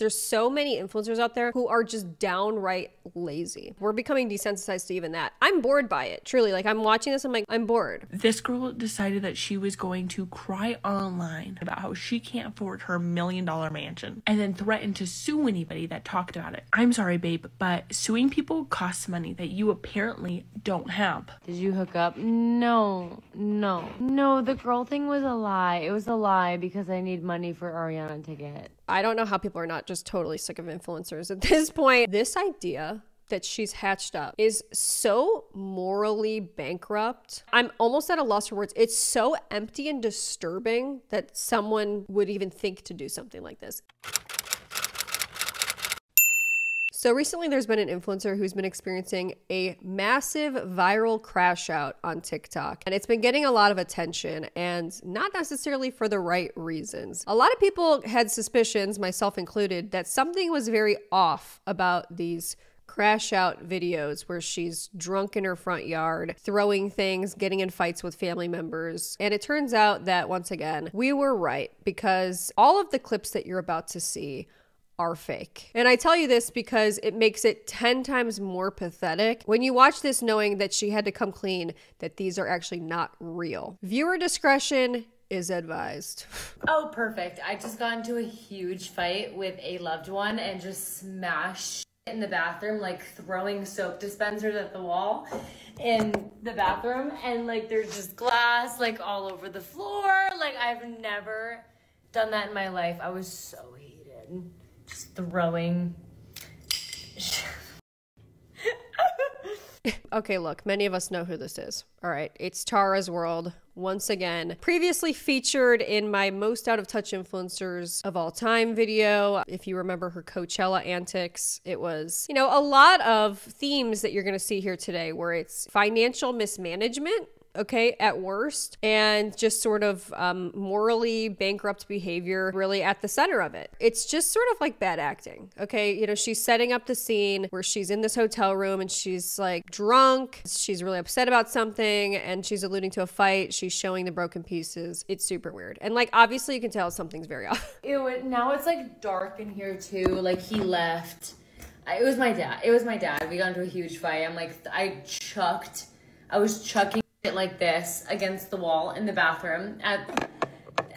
There's so many influencers out there who are just downright lazy. We're becoming desensitized to even that. I'm bored by it, truly. Like, I'm watching this, I'm like, I'm bored. This girl decided that she was going to cry online about how she can't afford her $1 million mansion and then threatened to sue anybody that talked about it. I'm sorry, babe, but suing people costs money that you apparently don't have. Did you hook up? No, the girl thing was a lie. It was a lie because I need money for Ariana ticket. I don't know how people are not just totally sick of influencers at this point. This idea that she's hatched up is so morally bankrupt. I'm almost at a loss for words. It's so empty and disturbing that someone would even think to do something like this. So recently there's been an influencer who's been experiencing a massive viral crash out on TikTok, and it's been getting a lot of attention, and not necessarily for the right reasons. A lot of people had suspicions, myself included, that something was very off about these crash out videos where she's drunk in her front yard, throwing things, getting in fights with family members. And it turns out that, once again, we were right, because all of the clips that you're about to see are fake. And I tell you this because it makes it 10 times more pathetic when you watch this knowing that she had to come clean that these are actually not real. Viewer discretion is advised. Oh, perfect. I just got into a huge fight with a loved one and just smashed in the bathroom, like throwing soap dispensers at the wall in the bathroom, and like there's just glass like all over the floor. Like, I've never done that in my life. I was so heated. Just throwing. Okay, look, many of us know who this is. All right, it's taraswrld. Once again, previously featured in my most out of touch influencers of all time video. If you remember her Coachella antics, it was, you know, a lot of themes that you're going to see here today, where it's financial mismanagement, okay, at worst, and just sort of morally bankrupt behavior really at the center of it. It's just sort of like bad acting, okay? You know, she's setting up the scene where she's in this hotel room and she's like drunk, she's really upset about something, and she's alluding to a fight, she's showing the broken pieces. It's super weird. And like, obviously you can tell something's very off. Ew, now it's like dark in here too, like he left. It was my dad. We got into a huge fight. I was chucking it like this against the wall in the bathroom at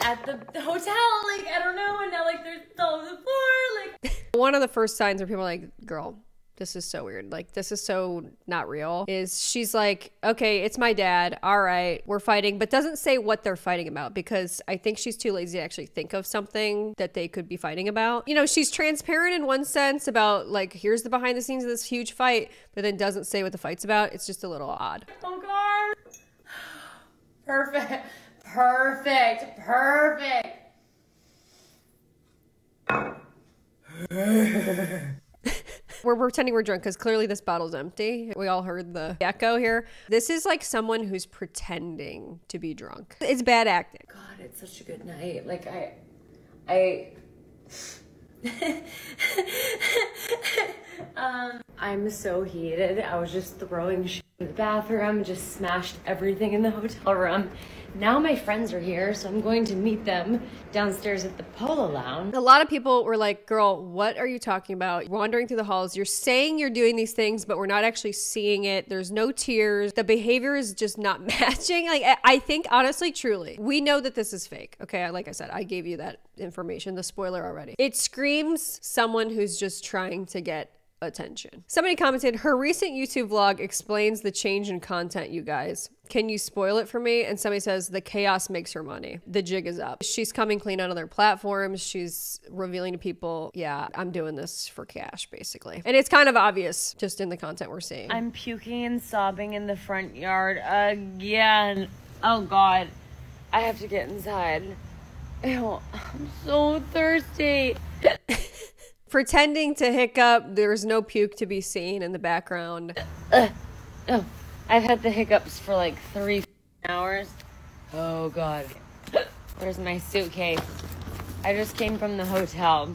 the hotel. Like, I don't know, and now like there's all over the floor. Like, one of the first signs where people are like, girl, this is so weird, like this is so not real, is she's like, okay, it's my dad, all right, we're fighting, but doesn't say what they're fighting about, because I think she's too lazy to actually think of something that they could be fighting about. You know, she's transparent in one sense about like, here's the behind the scenes of this huge fight, but then doesn't say what the fight's about. It's just a little odd. Oh God. Perfect. We're pretending we're drunk because clearly this bottle's empty. We all heard the echo here. This is like someone who's pretending to be drunk. It's bad acting. God, it's such a good night. Like, I'm so heated. I was just throwing shit in the bathroom, just smashed everything in the hotel room. Now my friends are here, so I'm going to meet them downstairs at the Polo Lounge. A lot of people were like, girl, what are you talking about? Wandering through the halls, you're saying you're doing these things, but we're not actually seeing it. There's no tears. The behavior is just not matching. Like, I think, honestly, truly, we know that this is fake. Okay, like I said, I gave you that information, the spoiler already. It screams someone who's just trying to get attention. Somebody commented, her recent YouTube vlog explains the change in content, you guys. Can you spoil it for me? And somebody says, the chaos makes her money. The jig is up. She's coming clean on other platforms. She's revealing to people, yeah, I'm doing this for cash, basically. And it's kind of obvious just in the content we're seeing. I'm puking and sobbing in the front yard again. Oh God, I have to get inside. Ew, I'm so thirsty. Pretending to hiccup. There's no puke to be seen in the background. Oh, I've had the hiccups for like 3 hours. Oh God. Where's my suitcase? I just came from the hotel,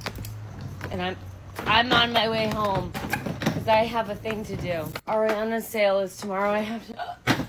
and I'm on my way home because I have a thing to do. Ariana's sale is tomorrow. I have to.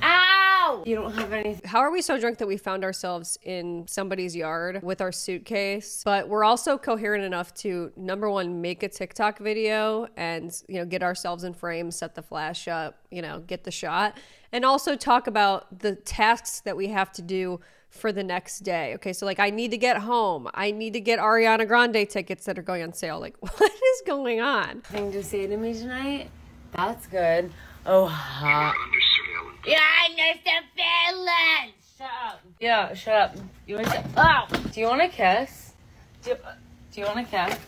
Ow! Ow! You don't have anything. How are we so drunk that we found ourselves in somebody's yard with our suitcase? But we're also coherent enough to, number one, make a TikTok video and, get ourselves in frame, set the flash up, get the shot, and also talk about the tasks that we have to do for the next day. Okay, so I need to get home. I need to get Ariana Grande tickets that are going on sale. What is going on? Thing to say to me tonight? That's good. Oh, hot. You're under surveillance. Shut up. Yeah, shut up. You want to? Oh, do you want a kiss? Do you want a kiss?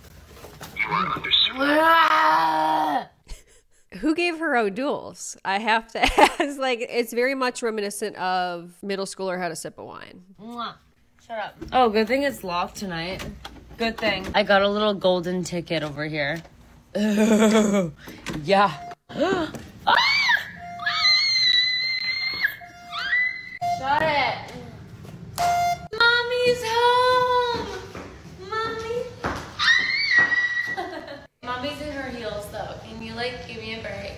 You are under surveillance. Who gave her O'Douls? I have to ask. It's very much reminiscent of middle schooler had a sip of wine. Shut up. Oh, good thing it's locked tonight. Good thing. I got a little golden ticket over here. Yeah. Shut it. Mommy's home. Mommy. Mommy's in her heels though. Can you give me a break?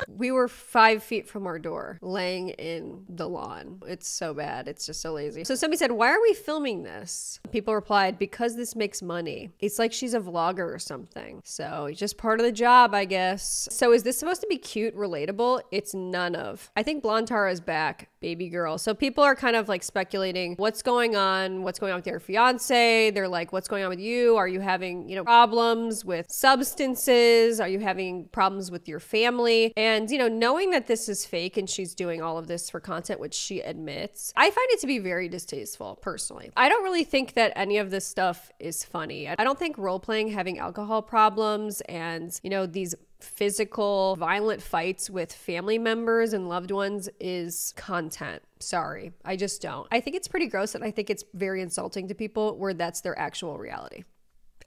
We were 5 feet from our door, laying in the lawn. It's so bad. It's just so lazy. So somebody said, why are we filming this? People replied, because this makes money. It's like she's a vlogger or something. So it's just part of the job, I guess. So is this supposed to be cute, relatable? It's none of. I think Blonde Tara is back, baby girl. So people are kind of speculating what's going on with their fiance. They're like, what's going on with you? Are you having, problems with substances? Are you having problems with your family? And, knowing that this is fake and she's doing all of this for content, which she admits, I find it to be very distasteful, personally. I don't really think that any of this stuff is funny. I don't think role-playing, having alcohol problems and, these physical, violent fights with family members and loved ones is content. Sorry, I just don't. I think it's pretty gross and I think it's very insulting to people where that's their actual reality.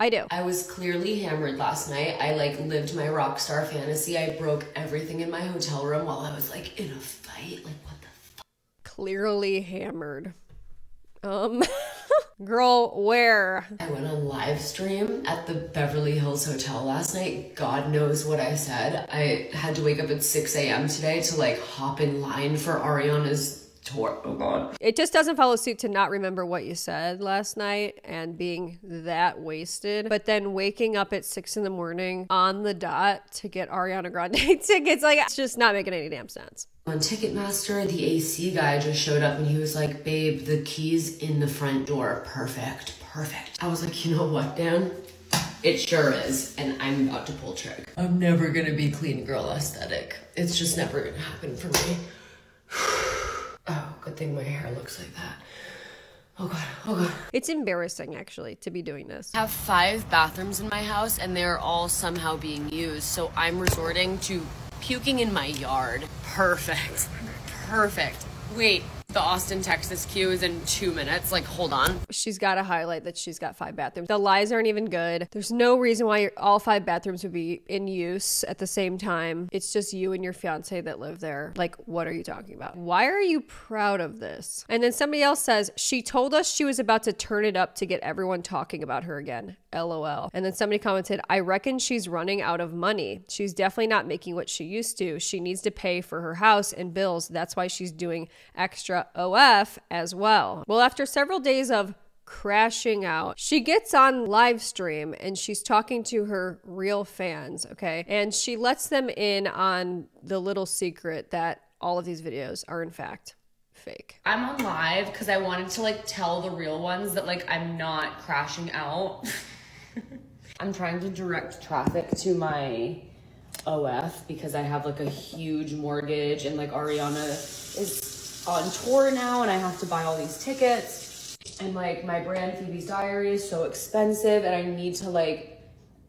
I do. I was clearly hammered last night. I lived my rock star fantasy. I broke everything in my hotel room while I was in a fight. What the fuck? Clearly hammered. Girl, where? I went on live stream at the Beverly Hills Hotel last night. God knows what I said. I had to wake up at 6 a.m. today to hop in line for Ariana's tour. Oh God. It just doesn't follow suit to not remember what you said last night and being that wasted, but then waking up at 6 in the morning on the dot to get Ariana Grande tickets. It's just not making any damn sense. On Ticketmaster, the AC guy just showed up and he was like, babe, the key's in the front door. Perfect. I was like, you know what, Dan? It sure is, and I'm about to pull trick. I'm never gonna be clean girl aesthetic. It's just never gonna happen for me. Oh, good thing my hair looks like that. Oh God. It's embarrassing, actually, to be doing this. I have 5 bathrooms in my house, and they're all somehow being used, so I'm resorting to puking in my yard. Perfect. Wait, the Austin, Texas queue is in 2 minutes. Hold on. She's got to highlight that she's got 5 bathrooms. The lies aren't even good. There's no reason why all 5 bathrooms would be in use at the same time. It's just you and your fiance that live there. What are you talking about? Why are you proud of this? And then somebody else says, she told us she was about to turn it up to get everyone talking about her again. LOL. And then somebody commented, I reckon she's running out of money. She's definitely not making what she used to. She needs to pay for her house and bills. That's why she's doing extra OF as well. Well, after several days of crashing out, she gets on live stream and she's talking to her real fans, okay? And she lets them in on the little secret that all of these videos are in fact fake. I'm on live because I wanted to tell the real ones that I'm not crashing out. I'm trying to direct traffic to my OF because I have a huge mortgage and Ariana is on tour now and I have to buy all these tickets and my brand Phoebe's Diary is so expensive and I need to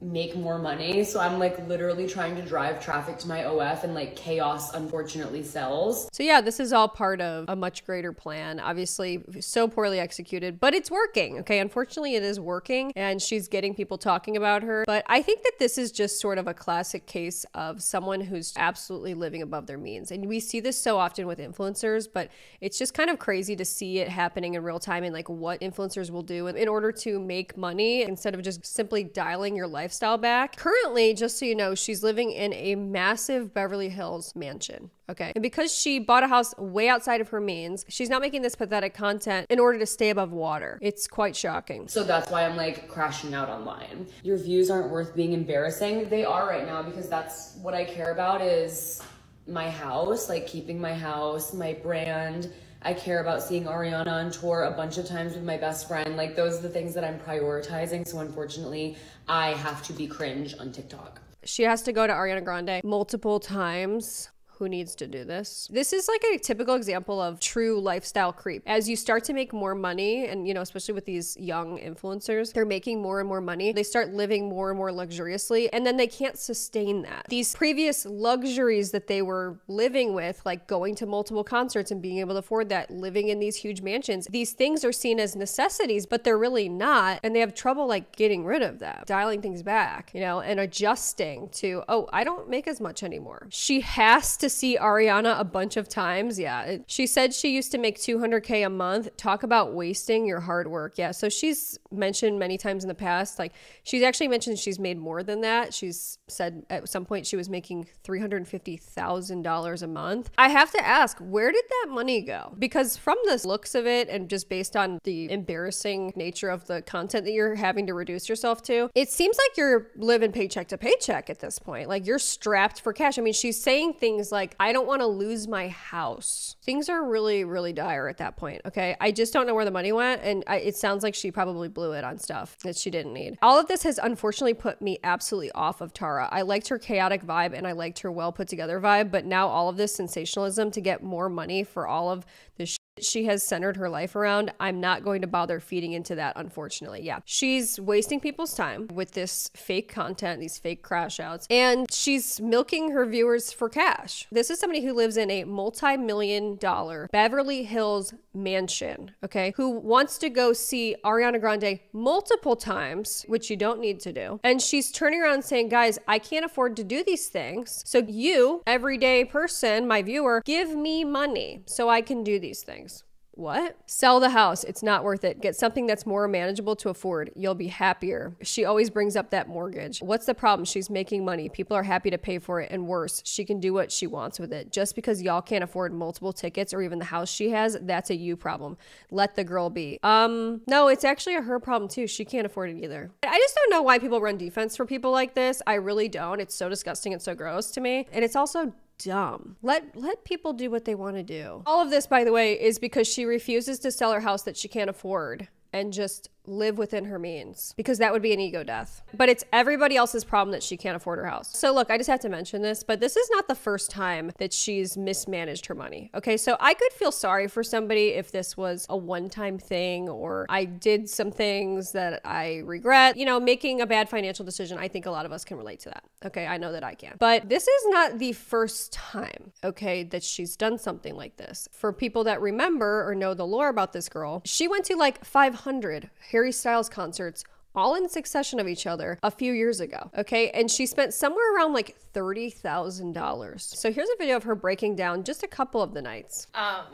make more money. So I'm literally trying to drive traffic to my OF and chaos unfortunately sells. So yeah, this is all part of a much greater plan. Obviously so poorly executed, but it's working. Okay. Unfortunately it is working and she's getting people talking about her. But I think that this is just sort of a classic case of someone who's absolutely living above their means. And we see this so often with influencers, but it's just kind of crazy to see it happening in real time and what influencers will do in order to make money instead of just simply dialing your life lifestyle back. Currently, just so you know, she's living in a massive Beverly Hills mansion. Okay. And because she bought a house way outside of her means, she's not making this pathetic content in order to stay above water. It's quite shocking. So that's why I'm like crashing out online. Your views aren't worth being embarrassing. They are right now, because that's what I care about, is my house, like keeping my house, my brand. I care about seeing Ariana on tour a bunch of times with my best friend. Like, those are the things that I'm prioritizing. So unfortunately, I have to be cringe on TikTok. She has to go to Ariana Grande multiple times. Who needs to do this? This is like a typical example of true lifestyle creep. As you start to make more money, and you know, especially with these young influencers, they're making more and more money. They start living more and more luxuriously, and then they can't sustain that. These previous luxuries that they were living with, like going to multiple concerts and being able to afford that, living in these huge mansions, these things are seen as necessities, but they're really not. And they have trouble like getting rid of that, dialing things back, you know, and adjusting to, oh, I don't make as much anymore. She has to see Ariana a bunch of times. Yeah. She said she used to make 200K a month. Talk about wasting your hard work. Yeah. So she's mentioned many times in the past, like she's actually mentioned she's made more than that. She's said at some point she was making $350,000 a month. I have to ask, where did that money go? Because from the looks of it, and just based on the embarrassing nature of the content that you're having to reduce yourself to, it seems like you're living paycheck to paycheck at this point. Like, you're strapped for cash. I mean, she's saying things like, I don't want to lose my house. Things are really, really dire at that point. Okay. I just don't know where the money went. And it sounds like she probably blew it on stuff that she didn't need. All of this has unfortunately put me absolutely off of Tara. I liked her chaotic vibe and I liked her well put together vibe, but now all of this sensationalism to get more money for all of the shit she has centered her life around, I'm not going to bother feeding into that, unfortunately. Yeah. She's wasting people's time with this fake content, these fake crash outs, and she's milking her viewers for cash. This is somebody who lives in a multi-million-dollar Beverly Hills mansion, okay, who wants to go see Ariana Grande multiple times, which you don't need to do. And she's turning around saying, guys, I can't afford to do these things. So you, everyday person, my viewer, give me money so I can do these things. What? Sell the house. It's not worth it. Get something that's more manageable to afford. You'll be happier. She always brings up that mortgage. What's the problem? She's making money. People are happy to pay for it. And worse, she can do what she wants with it. Just because y'all can't afford multiple tickets or even the house she has, that's a you problem. Let the girl be. No, it's actually a her problem too. She can't afford it either. I just don't know why people run defense for people like this. I really don't. It's so disgusting and so gross to me. And it's also dumb. Let people do what they want to do. All of this, by the way, is because she refuses to sell her house that she can't afford and just live within her means, because that would be an ego death. But it's everybody else's problem that she can't afford her house. So look, I just have to mention this, but this is not the first time that she's mismanaged her money. Okay, so I could feel sorry for somebody if this was a one-time thing, or I did some things that I regret. You know, making a bad financial decision, I think a lot of us can relate to that. Okay, I know that I can. But this is not the first time, okay, that she's done something like this. For people that remember or know the lore about this girl, she went to like 500 Harry Styles concerts all in succession of each other a few years ago, okay? And she spent somewhere around like $30,000. So here's a video of her breaking down just a couple of the nights. I'm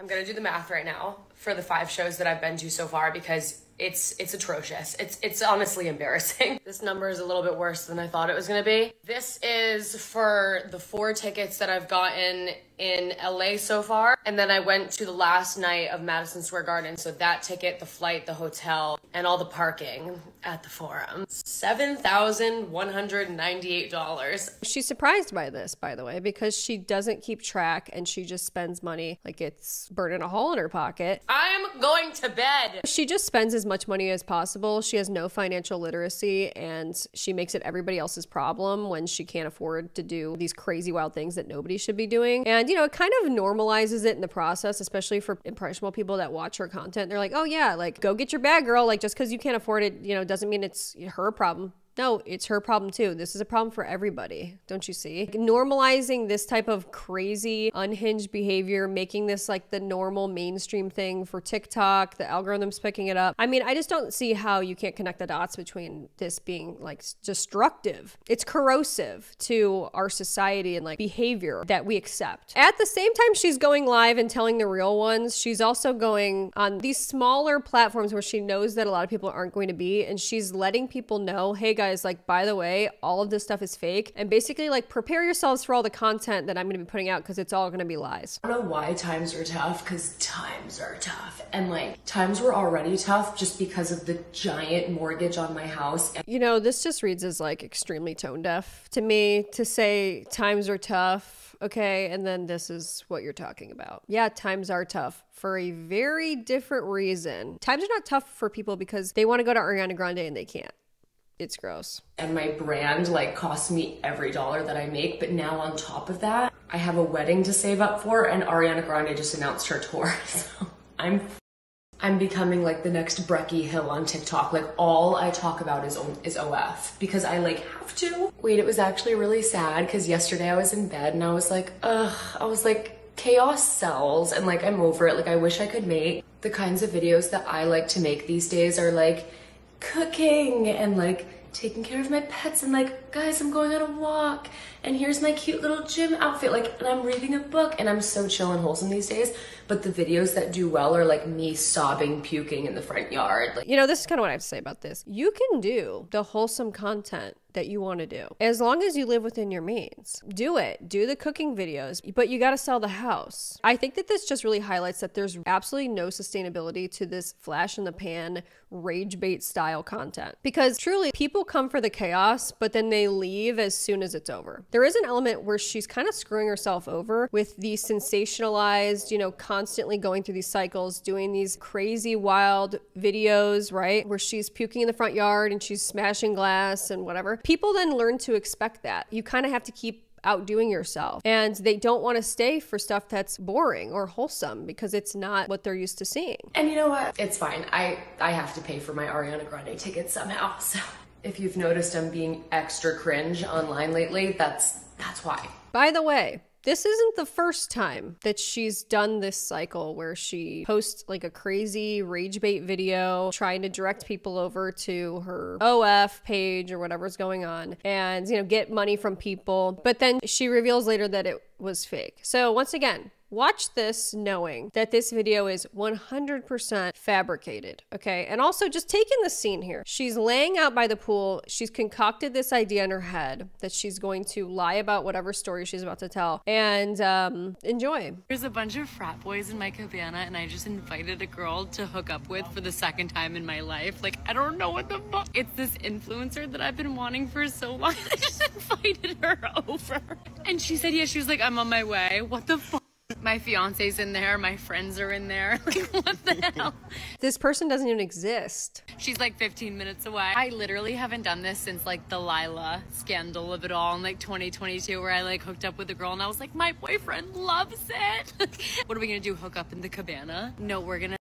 gonna do the math right now for the 5 shows that I've been to so far, because it's atrocious. It's honestly embarrassing. This number is a little bit worse than I thought it was gonna be. This is for the 4 tickets that I've gotten in LA so far. And then I went to the last night of Madison Square Garden. So that ticket, the flight, the hotel, and all the parking at the Forum. $7,198. She's surprised by this, by the way, because she doesn't keep track and she just spends money like it's burning a hole in her pocket. I'm going to bed. She just spends as much money as possible. She has no financial literacy and she makes it everybody else's problem when she can't afford to do these crazy wild things that nobody should be doing. And, you know, it kind of normalizes it in the process, especially for impressionable people that watch her content. They're like, oh yeah, like go get your bag, girl. Like just because you can't afford it, you know, doesn't mean it's her problem. No, it's her problem too. This is a problem for everybody. Don't you see? Normalizing this type of crazy, unhinged behavior, making this like the normal mainstream thing for TikTok, the algorithm's picking it up. I mean, I just don't see how you can't connect the dots between this being like destructive. It's corrosive to our society and like behavior that we accept. At the same time, she's going live and telling the real ones. She's also going on these smaller platforms where she knows that a lot of people aren't going to be, and she's letting people know, hey guys, guys, like, by the way, all of this stuff is fake, and basically like prepare yourselves for all the content that I'm going to be putting out, because it's all going to be lies. I don't know why times are tough, because times are tough. And like, times were already tough just because of the giant mortgage on my house. You know, this just reads as like extremely tone deaf to me to say times are tough, okay, and then this is what you're talking about. Yeah, times are tough for a very different reason. Times are not tough for people because they want to go to Ariana Grande and they can't. It's gross. And my brand like costs me every dollar that I make, but now on top of that, I have a wedding to save up for, and Ariana Grande just announced her tour. So I'm becoming like the next Brecky Hill on TikTok. Like, all I talk about is OF because I like have to. Wait, it was actually really sad because yesterday I was in bed and I was like, chaos sells, and like I'm over it. Like, I wish I could make the kinds of videos that I like to make these days are like cooking and like taking care of my pets and like, guys, I'm going on a walk and here's my cute little gym outfit, like, and I'm reading a book, and I'm so chill and wholesome these days. But the videos that do well are like me sobbing, puking in the front yard. Like, you know, this is kind of what I have to say about this. You can do the wholesome content that you want to do as long as you live within your means. Do it. Do the cooking videos, but you got to sell the house. I think that this just really highlights that there's absolutely no sustainability to this flash in the pan, rage bait style content, because truly people come for the chaos, but then they leave as soon as it's over. There is an element where she's kind of screwing herself over with the sensationalized, you know, constantly going through these cycles, doing these crazy wild videos, right? Where she's puking in the front yard and she's smashing glass and whatever. People then learn to expect that. You kind of have to keep outdoing yourself, and they don't want to stay for stuff that's boring or wholesome because it's not what they're used to seeing. And you know what? It's fine. I have to pay for my Ariana Grande tickets somehow. So if you've noticed I'm being extra cringe online lately, that's why. By the way, this isn't the first time that she's done this cycle where she posts like a crazy rage bait video trying to direct people over to her OF page or whatever's going on and, you know, get money from people. But then she reveals later that it was fake. So once again, watch this knowing that this video is 100% fabricated, okay? And also just take in the scene here. She's laying out by the pool. She's concocted this idea in her head that she's going to lie about whatever story she's about to tell and enjoy. There's a bunch of frat boys in my cabana, and I just invited a girl to hook up with for the second time in my life. Like, I don't know what the fuck. It's this influencer that I've been wanting for so long. I just invited her over. And she said, yeah, she was like, I'm on my way. What the fuck? My fiance's in there, my friends are in there. Like, what the hell? This person doesn't even exist. She's like 15 minutes away. I literally haven't done this since like the Lila scandal of it all in like 2022, where I like hooked up with a girl and I was like, my boyfriend loves it. What are we gonna do, hook up in the cabana? No, we're gonna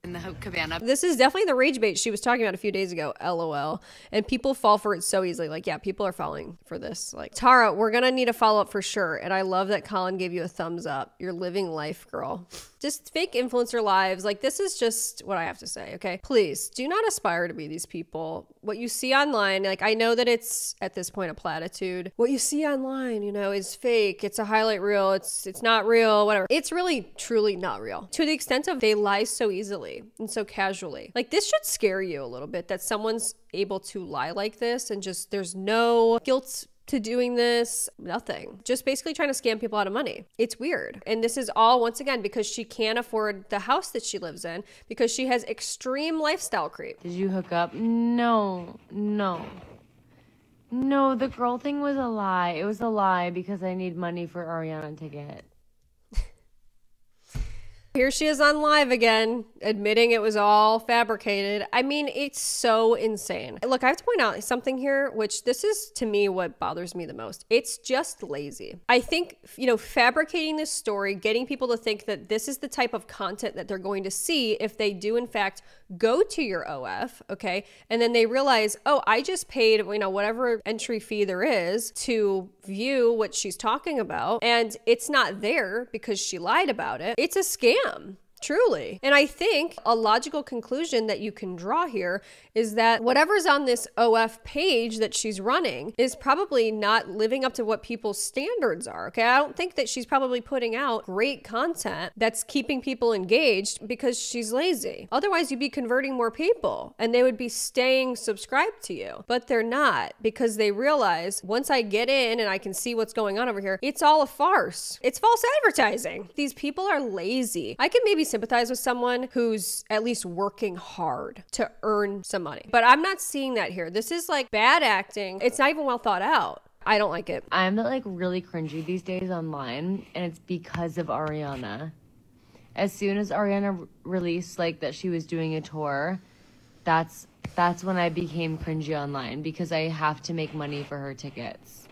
in the cabana. This is definitely the rage bait she was talking about a few days ago, LOL. And people fall for it so easily. Like, yeah, people are falling for this. Like, Tara, we're gonna need a follow-up for sure. And I love that Colin gave you a thumbs up. You're living life, girl. Just fake influencer lives. Like, this is just what I have to say, okay? Please, do not aspire to be these people. What you see online, like, I know that it's, at this point, a platitude. What you see online, you know, is fake. It's a highlight reel. It's not real, whatever. It's really, truly not real. To the extent of they lie so easily and so casually. Like, this should scare you a little bit that someone's able to lie like this and just there's no guilt to doing this, nothing. Just basically trying to scam people out of money. It's weird. And this is all, once again, because she can't afford the house that she lives in because she has extreme lifestyle creep. Did you hook up? No, the girl thing was a lie. It was a lie because I need money for Ariana ticket. Here she is on live again, admitting it was all fabricated. I mean, it's so insane. Look, I have to point out something here, which this is, to me, what bothers me the most. It's just lazy. I think, you know, fabricating this story, getting people to think that this is the type of content that they're going to see if they do, in fact, go to your OF, okay? And then they realize, oh, I just paid, you know, whatever entry fee there is to view what she's talking about, and it's not there because she lied about it. It's a scam. Truly. And I think a logical conclusion that you can draw here is that whatever's on this OF page that she's running is probably not living up to what people's standards are. Okay. I don't think that she's probably putting out great content that's keeping people engaged because she's lazy. Otherwise, you'd be converting more people and they would be staying subscribed to you. But they're not, because they realize once I get in and I can see what's going on over here, it's all a farce. It's false advertising. These people are lazy. I can maybe sympathize with someone who's at least working hard to earn some money, but I'm not seeing that here. This is like bad acting. It's not even well thought out. I don't like it. I'm like really cringy these days online, and it's because of Ariana. As soon as Ariana released like that she was doing a tour, that's when I became cringy online, because I have to make money for her tickets.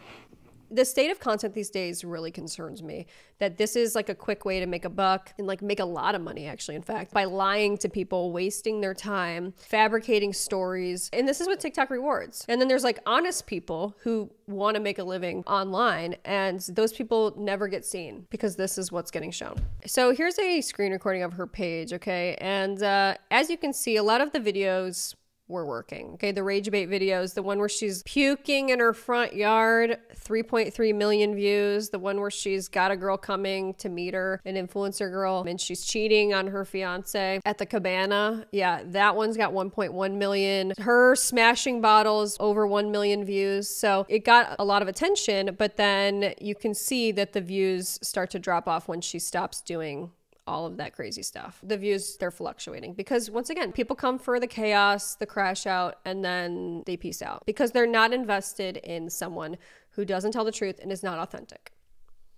The state of content these days really concerns me, that this is like a quick way to make a buck and like make a lot of money, actually, in fact, by lying to people, wasting their time, fabricating stories. And this is what TikTok rewards. And then there's like honest people who want to make a living online, and those people never get seen because this is what's getting shown. So here's a screen recording of her page, okay? And as you can see, a lot of the videos were working. Okay, the rage bait videos, the one where she's puking in her front yard, 3.3 million views. The one where she's got a girl coming to meet her, an influencer girl, and she's cheating on her fiance at the cabana. Yeah, that one's got 1.1 million. Her smashing bottles, over 1 million views. So it got a lot of attention, but then you can see that the views start to drop off when she stops doing all of that crazy stuff. The views, they're fluctuating because, once again, people come for the chaos, the crash out, and then they peace out because they're not invested in someone who doesn't tell the truth and is not authentic.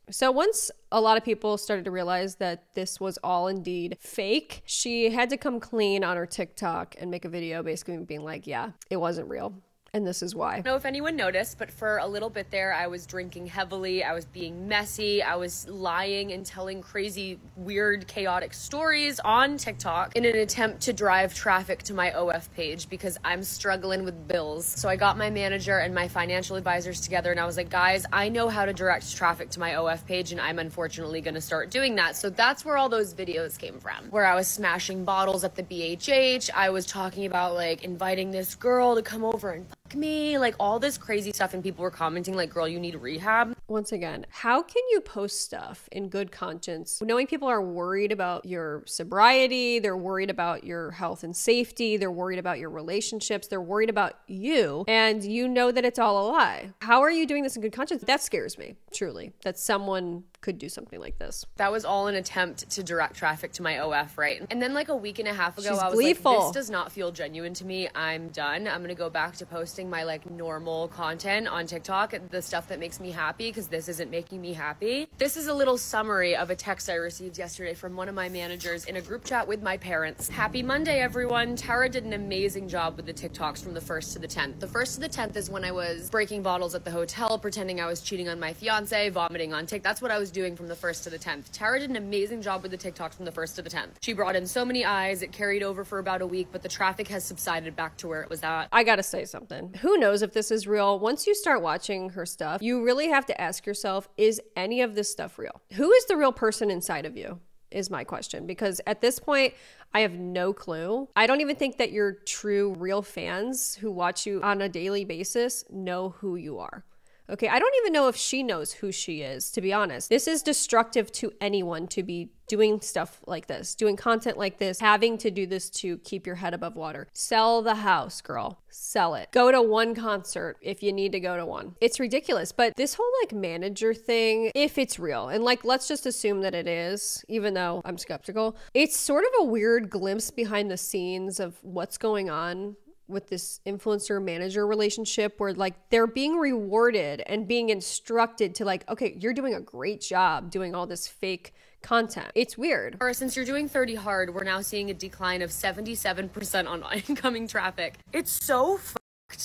So once a lot of people started to realize that this was all indeed fake, she had to come clean on her TikTok and make a video basically being like, yeah, it wasn't real. And this is why. I don't know if anyone noticed, but for a little bit there, I was drinking heavily. I was being messy. I was lying and telling crazy, weird, chaotic stories on TikTok in an attempt to drive traffic to my OF page because I'm struggling with bills. So I got my manager and my financial advisors together and I was like, guys, I know how to direct traffic to my OF page and I'm unfortunately going to start doing that. So that's where all those videos came from, where I was smashing bottles at the BHH. I was talking about like inviting this girl to come over and me, like all this crazy stuff, and people were commenting like, girl, you need rehab. Once again, how can you post stuff in good conscience knowing people are worried about your sobriety, they're worried about your health and safety, they're worried about your relationships, they're worried about you, and you know that it's all a lie? How are you doing this in good conscience? That scares me, truly, that someone could do something like this. That was all an attempt to direct traffic to my OF, right? And then like a week and a half ago, She's I was gleeful. like, this does not feel genuine to me. I'm done. I'm gonna go back to posting my like normal content on TikTok, the stuff that makes me happy, because this isn't making me happy. This is a little summary of a text I received yesterday from one of my managers in a group chat with my parents. Happy Monday, everyone. Tara did an amazing job with the TikToks from the 1st to the 10th. The 1st to the 10th is when I was breaking bottles at the hotel, pretending I was cheating on my fiance, vomiting on TikTok. That's what I was doing from the 1st to the 10th. Tara did an amazing job with the TikToks from the 1st to the 10th. She brought in so many eyes, it carried over for about a week, but the traffic has subsided back to where it was at. I gotta say something. Who knows if this is real? Once you start watching her stuff, you really have to ask yourself, is any of this stuff real? Who is the real person inside of you? Is my question, because at this point, I have no clue. I don't even think that your true, real fans who watch you on a daily basis know who you are. Okay, I don't even know if she knows who she is, to be honest. This is destructive to anyone to be doing stuff like this, doing content like this, having to do this to keep your head above water. Sell the house, girl. Sell it. Go to one concert if you need to go to one. It's ridiculous, but this whole like manager thing, if it's real, and like let's just assume that it is, even though I'm skeptical, it's sort of a weird glimpse behind the scenes of what's going on with this influencer manager relationship, where like they're being rewarded and being instructed to like, okay, you're doing a great job doing all this fake content. It's weird. Or since you're doing 30 hard, we're now seeing a decline of 77% on incoming traffic. It's so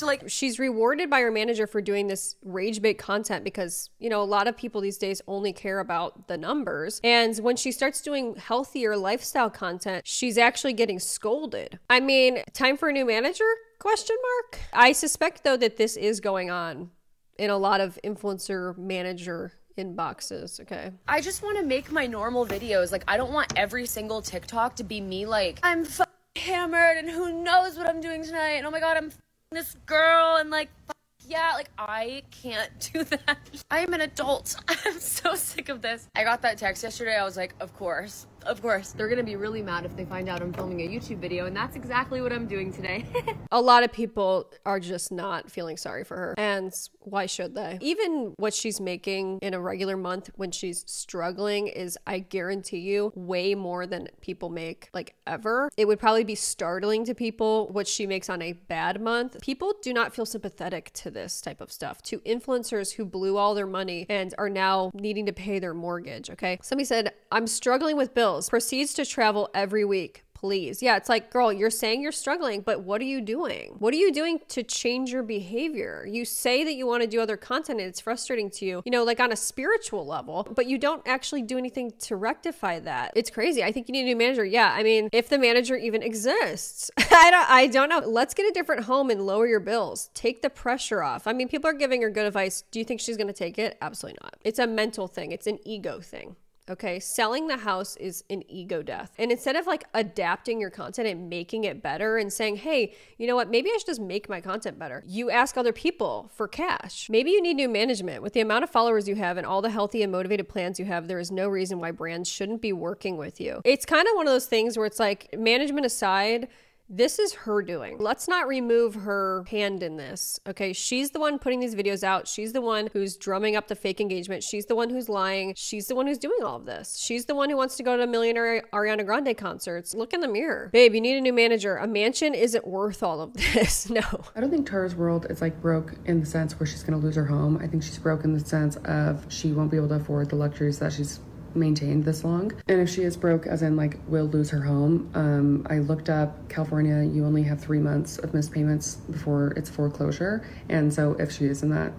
like, she's rewarded by her manager for doing this rage bait content because, you know, a lot of people these days only care about the numbers. And when she starts doing healthier lifestyle content, she's actually getting scolded. I mean, time for a new manager? Question mark. I suspect though that this is going on in a lot of influencer manager inboxes, okay? I just want to make my normal videos. Like, I don't want every single TikTok to be me like, I'm hammered and who knows what I'm doing tonight. And oh my God, I'm this girl and like, yeah, like I can't do that. I am an adult. I'm so sick of this. I got that text yesterday. I was like, of course. They're gonna be really mad if they find out I'm filming a YouTube video, and that's exactly what I'm doing today. A lot of people are just not feeling sorry for her, and why should they? Even what she's making in a regular month when she's struggling is, I guarantee you, way more than people make like ever. It would probably be startling to people what she makes on a bad month. People do not feel sympathetic to this type of stuff, to influencers who blew all their money and are now needing to pay their mortgage, okay? Somebody said, I'm struggling with bills, proceeds to travel every week. Please. Yeah, it's like, girl, you're saying you're struggling, but what are you doing? What are you doing to change your behavior? You say that you want to do other content and it's frustrating to you, you know, like on a spiritual level, but you don't actually do anything to rectify that. It's crazy. I think you need a new manager. Yeah, I mean, if the manager even exists, I don't know. Let's get a different home and lower your bills. Take the pressure off. I mean, people are giving her good advice. Do you think she's going to take it? Absolutely not. It's a mental thing. It's an ego thing. Okay, selling the house is an ego death. And instead of like adapting your content and making it better and saying, hey, you know what, maybe I should just make my content better. You ask other people for cash. Maybe you need new management. With the amount of followers you have and all the healthy and motivated plans you have, there is no reason why brands shouldn't be working with you. It's kind of one of those things where it's like, management aside, this is her doing. Let's not remove her hand in this, okay? She's the one putting these videos out. She's the one who's drumming up the fake engagement. She's the one who's lying. She's the one who's doing all of this. She's the one who wants to go to millionaire Ariana Grande concerts. Look in the mirror. Babe, you need a new manager. A mansion isn't worth all of this. No. I don't think taraswrld is like broke in the sense where she's gonna lose her home. I think she's broke in the sense of she won't be able to afford the luxuries that she's maintained this long. And if she is broke, as in like will lose her home, I looked up California, you only have 3 months of missed payments before it's foreclosure. And so if she is in that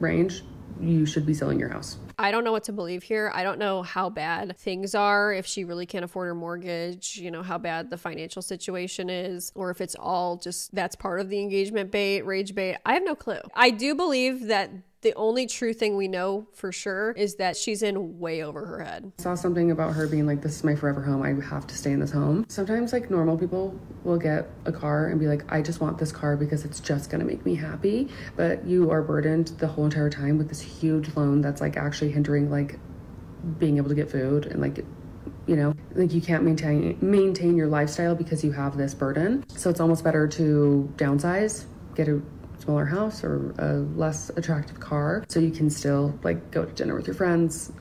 range, you should be selling your house. I don't know what to believe here. I don't know how bad things are, if she really can't afford her mortgage, you know, how bad the financial situation is, or if it's all just that's part of the engagement bait, rage bait. I have no clue. I do believe that the only true thing we know for sure is that she's in way over her head. I saw something about her being like, this is my forever home. I have to stay in this home. Sometimes like normal people will get a car and be like, I just want this car because it's just gonna make me happy. But you are burdened the whole entire time with this huge loan that's like actually hindering like being able to get food and like, you know, like you can't maintain your lifestyle because you have this burden. So it's almost better to downsize, get a smaller house or a less attractive car so you can still like go to dinner with your friends,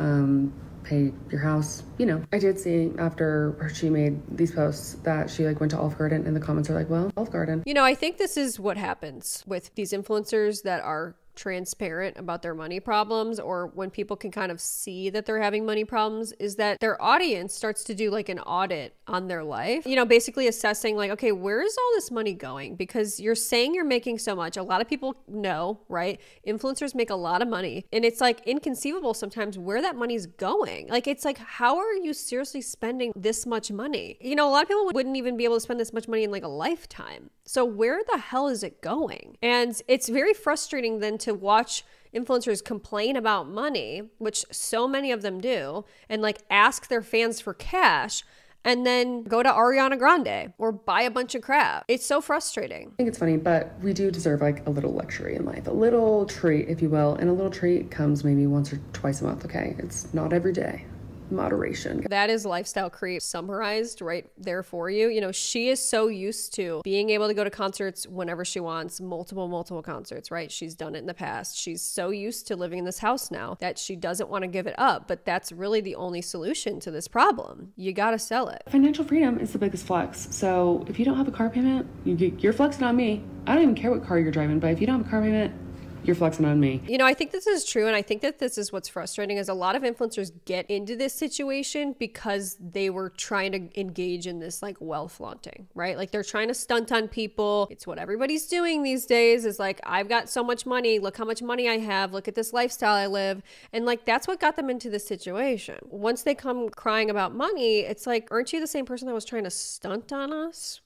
pay your house, you know. I did see after she made these posts that she like went to Olive Garden and the comments are like, well, Olive Garden. You know, I think this is what happens with these influencers that are transparent about their money problems, or when people can kind of see that they're having money problems, is that their audience starts to do like an audit on their life, you know, basically assessing like, okay, where is all this money going? Because you're saying you're making so much. A lot of people know, right? Influencers make a lot of money, and it's like inconceivable sometimes where that money's going. Like, it's like, how are you seriously spending this much money? You know, a lot of people wouldn't even be able to spend this much money in like a lifetime. So where the hell is it going? And it's very frustrating then to watch influencers complain about money, which so many of them do, and like ask their fans for cash, and then go to Ariana Grande or buy a bunch of crap. It's so frustrating. I think it's funny, but we do deserve like a little luxury in life, a little treat, if you will. And a little treat comes maybe once or twice a month, okay? It's not every day. Moderation. That is lifestyle creep summarized right there for you. You know, she is so used to being able to go to concerts whenever she wants, multiple concerts, right? She's done it in the past. She's so used to living in this house now that she doesn't want to give it up, but that's really the only solution to this problem. You got to sell it. Financial freedom is the biggest flex. So if you don't have a car payment, you're flexing on me. I don't even care what car you're driving, but if you don't have a car payment, you're flexing on me. You know, I think this is true, and I think that this is what's frustrating is a lot of influencers get into this situation because they were trying to engage in this like wealth flaunting, right? Like they're trying to stunt on people. It's what everybody's doing these days is like, I've got so much money. Look how much money I have. Look at this lifestyle I live. And like, that's what got them into this situation. Once they come crying about money, it's like, aren't you the same person that was trying to stunt on us?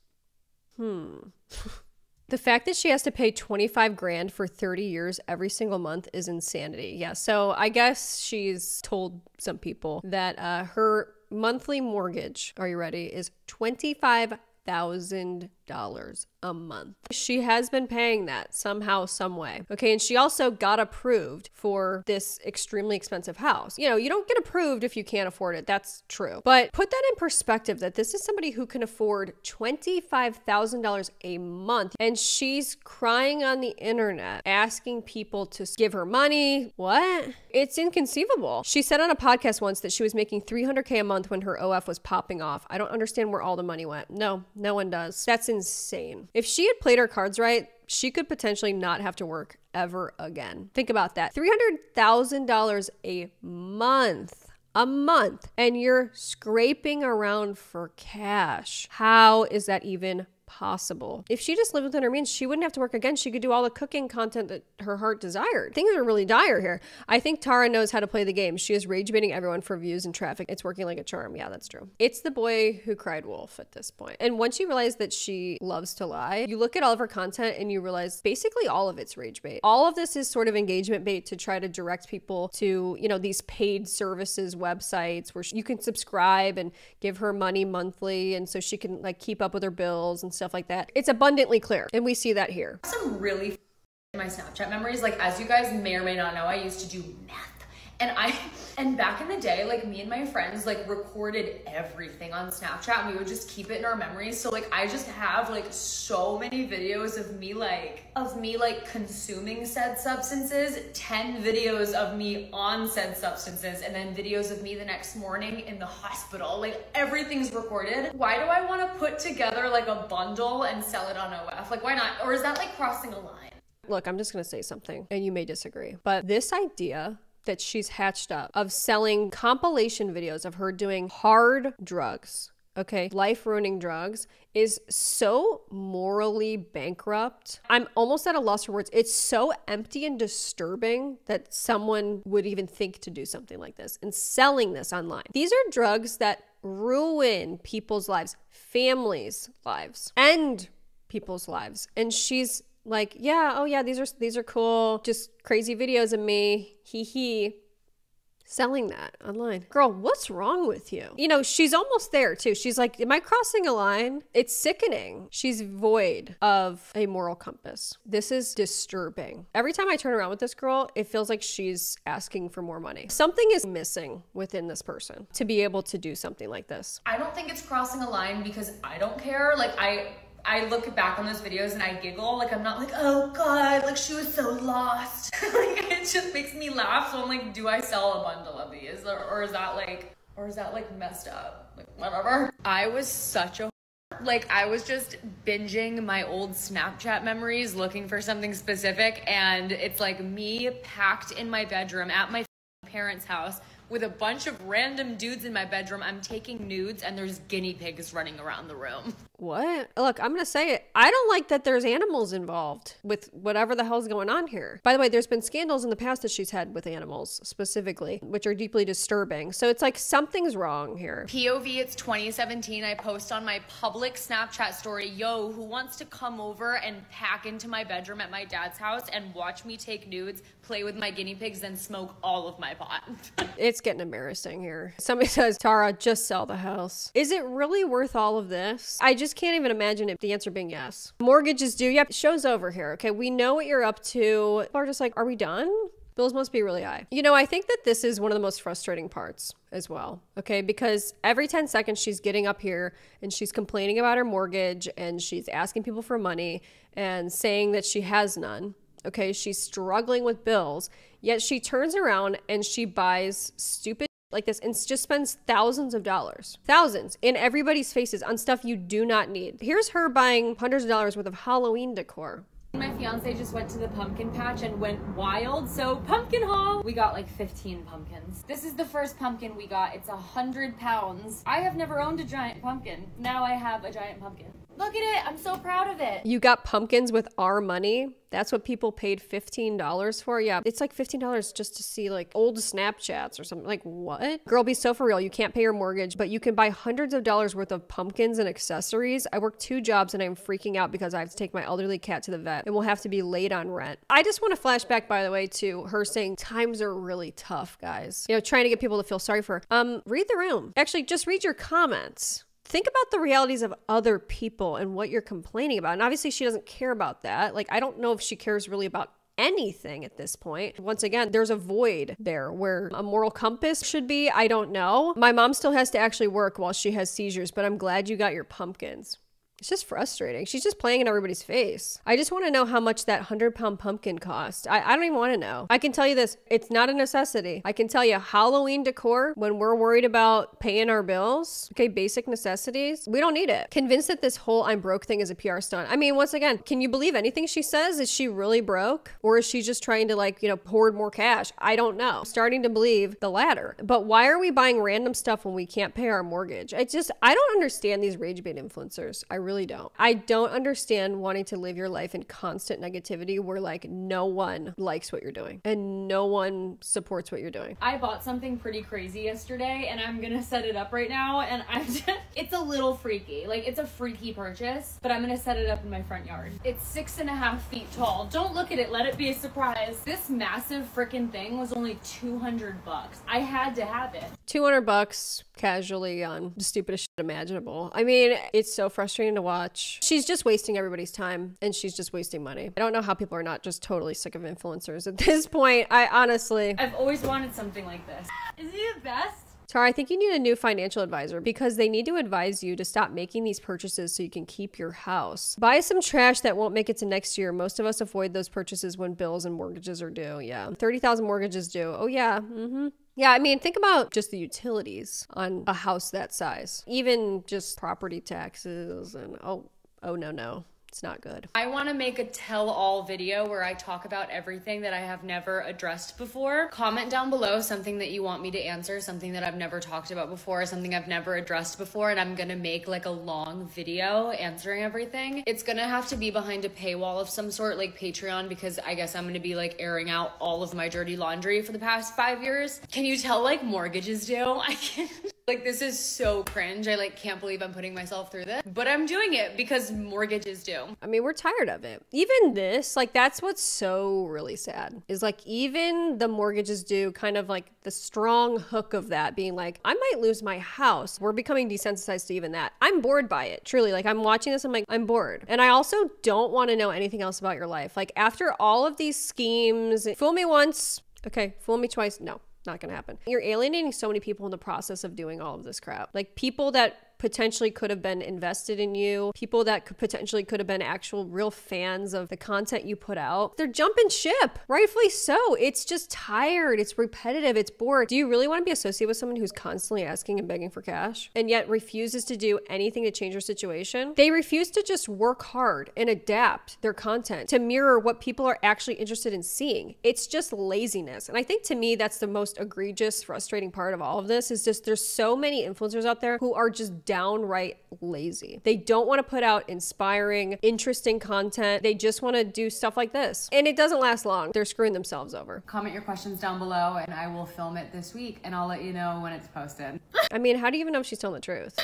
The fact that she has to pay 25 grand for 30 years every single month is insanity. Yeah, so I guess she's told some people that her monthly mortgage, are you ready, is $25,000 a month. She has been paying that somehow, some way. Okay, and she also got approved for this extremely expensive house. You know, you don't get approved if you can't afford it. That's true. But put that in perspective that this is somebody who can afford $25,000 a month, and she's crying on the internet, asking people to give her money. What? It's inconceivable. She said on a podcast once that she was making $300K a month when her OF was popping off. I don't understand where all the money went. No one does. That's insane. If she had played her cards right, she could potentially not have to work ever again. Think about that. $300,000 a month. And you're scraping around for cash. How is that even possible? If she just lived within her means, she wouldn't have to work again. She could do all the cooking content that her heart desired. Things are really dire here. I think Tara knows how to play the game. She is rage baiting everyone for views and traffic. It's working like a charm. Yeah, that's true. It's the boy who cried wolf at this point. And once you realize that she loves to lie, you look at all of her content and you realize basically all of it's rage bait. All of this is sort of engagement bait to try to direct people to, you know, these paid services websites where you can subscribe and give her money monthly, and so she can like keep up with her bills and stuff like that. It's abundantly clear, and we see that here. Some really my Snapchat memories, like, as you guys may or may not know, I used to do meth. And back in the day, like, me and my friends like recorded everything on Snapchat, and we would just keep it in our memories. So like I just have like so many videos of me like consuming said substances, 10 videos of me on said substances, and then videos of me the next morning in the hospital. Like, everything's recorded. Why do I want to put together like a bundle and sell it on OF? Like, why not? Or is that like crossing a line? Look, I'm just going to say something, and you may disagree, but this idea that she's hatched up of selling compilation videos of her doing hard drugs, okay, life-ruining drugs, is so morally bankrupt. I'm almost at a loss for words. It's so empty and disturbing that someone would even think to do something like this and selling this online. These are drugs that ruin people's lives, families' lives, end people's lives. And she's like, yeah, oh yeah, these are cool, just crazy videos of me, hee, selling that online. Girl, what's wrong with you? You know, she's almost there too. She's like, am I crossing a line? It's sickening. She's void of a moral compass. This is disturbing. Every time I turn around with this girl, it feels like she's asking for more money. Something is missing within this person to be able to do something like this. I don't think it's crossing a line because I don't care. Like, I look back on those videos and I giggle. Like, I'm not like, oh God, like she was so lost. Like, it just makes me laugh. So I'm like, do I sell a bundle of these? Or is that like messed up? Like, whatever. I was such a like, I was just binging my old Snapchat memories looking for something specific, and it's like me packed in my bedroom at my parents' house with a bunch of random dudes in my bedroom. I'm taking nudes and there's guinea pigs running around the room. What? Look, I'm going to say it. I don't like that there's animals involved with whatever the hell's going on here. By the way, there's been scandals in the past that she's had with animals specifically, which are deeply disturbing. So it's like something's wrong here. POV, it's 2017. I post on my public Snapchat story, yo, who wants to come over and pack into my bedroom at my dad's house and watch me take nudes, play with my guinea pigs, then smoke all of my pot. It's getting embarrassing here. Somebody says, Tara, just sell the house. Is it really worth all of this? I just can't even imagine it, the answer being yes. Mortgage is due. Yep, show's over here. Okay, we know what you're up to. People are just like, are we done? Bills must be really high. You know, I think that this is one of the most frustrating parts as well, okay? Because every 10 seconds she's getting up here and she's complaining about her mortgage and she's asking people for money and saying that she has none. Okay, she's struggling with bills, yet she turns around and she buys stupid like this and just spends thousands of dollars, thousands in everybody's faces on stuff you do not need. Here's her buying hundreds of dollars worth of Halloween decor. My fiance just went to the pumpkin patch and went wild, so pumpkin haul. We got like 15 pumpkins. This is the first pumpkin we got. It's 100 pounds. I have never owned a giant pumpkin. Now I have a giant pumpkin. Look at it. I'm so proud of it. You got pumpkins with our money. That's what people paid $15 for. Yeah, it's like $15 just to see like old Snapchats or something. Like what? Girl, be so for real. You can't pay your mortgage, but you can buy hundreds of dollars worth of pumpkins and accessories. I work 2 jobs and I'm freaking out because I have to take my elderly cat to the vet and we'll have to be late on rent. I just want to flash back, by the way, to her saying times are really tough, guys. You know, trying to get people to feel sorry for her. Read the room. Actually, just read your comments. Think about the realities of other people and what you're complaining about. And obviously she doesn't care about that. Like, I don't know if she cares really about anything at this point. Once again, there's a void there where a moral compass should be. I don't know. My mom still has to actually work while she has seizures, but I'm glad you got your pumpkins. It's just frustrating. She's just playing in everybody's face. I just want to know how much that 100-pound pumpkin cost. I don't even want to know. I can tell you this. It's not a necessity. I can tell you Halloween decor, when we're worried about paying our bills, okay, basic necessities, we don't need it. Convinced that this whole I'm broke thing is a PR stunt. I mean, once again, can you believe anything she says? Is she really broke? Or is she just trying to like, you know, hoard more cash? I don't know. I'm starting to believe the latter. But why are we buying random stuff when we can't pay our mortgage? I don't understand these rage bait influencers. I really don't. I don't understand wanting to live your life in constant negativity where like no one likes what you're doing and no one supports what you're doing. I bought something pretty crazy yesterday and I'm gonna set it up right now and it's a little freaky. Like it's a freaky purchase, but I'm gonna set it up in my front yard. It's 6.5 feet tall. Don't look at it, let it be a surprise. This massive freaking thing was only $200. I had to have it. $200 casually on the stupidest shit imaginable. I mean, it's so frustrating to watch. She's just wasting everybody's time and she's just wasting money. I don't know how people are not just totally sick of influencers at this point. I've always wanted something like this. Is he the best? Tara, I think you need a new financial advisor because they need to advise you to stop making these purchases so you can keep your house. Buy some trash that won't make it to next year. Most of us avoid those purchases when bills and mortgages are due. Yeah. 30,000 mortgages due. Oh yeah. Yeah, I mean, think about just the utilities on a house that size. Even just property taxes and oh no. It's not good. I want to make a tell-all video where I talk about everything that I have never addressed before. Comment down below something that you want me to answer, something that I've never talked about before, something I've never addressed before, and I'm gonna make like a long video answering everything. It's gonna have to be behind a paywall of some sort, like Patreon, because I guess I'm gonna be like airing out all of my dirty laundry for the past 5 years. Can you tell like mortgages due? I can't. Like, this is so cringe. I like can't believe I'm putting myself through this, but I'm doing it because mortgages due. I mean, we're tired of it. Even this, like, that's what's so really sad is like even the mortgages due, kind of like the strong hook of that being like, I might lose my house. We're becoming desensitized to even that. I'm bored by it. Truly, like I'm watching this, I'm like, I'm bored. And I also don't want to know anything else about your life. Like after all of these schemes, fool me once, okay, fool me twice. No. Not gonna happen. You're alienating so many people in the process of doing all of this crap. Like people that potentially could have been invested in you, people that potentially could have been actual real fans of the content you put out. They're jumping ship, rightfully so. It's just tired, it's repetitive, it's bored. Do you really want to be associated with someone who's constantly asking and begging for cash and yet refuses to do anything to change their situation? They refuse to just work hard and adapt their content to mirror what people are actually interested in seeing. It's just laziness. And I think to me, that's the most egregious, frustrating part of all of this is just there's so many influencers out there who are just downright lazy. They don't want to put out inspiring, interesting content. They just want to do stuff like this. And it doesn't last long. They're screwing themselves over. Comment your questions down below and I will film it this week and I'll let you know when it's posted. I mean, how do you even know if she's telling the truth?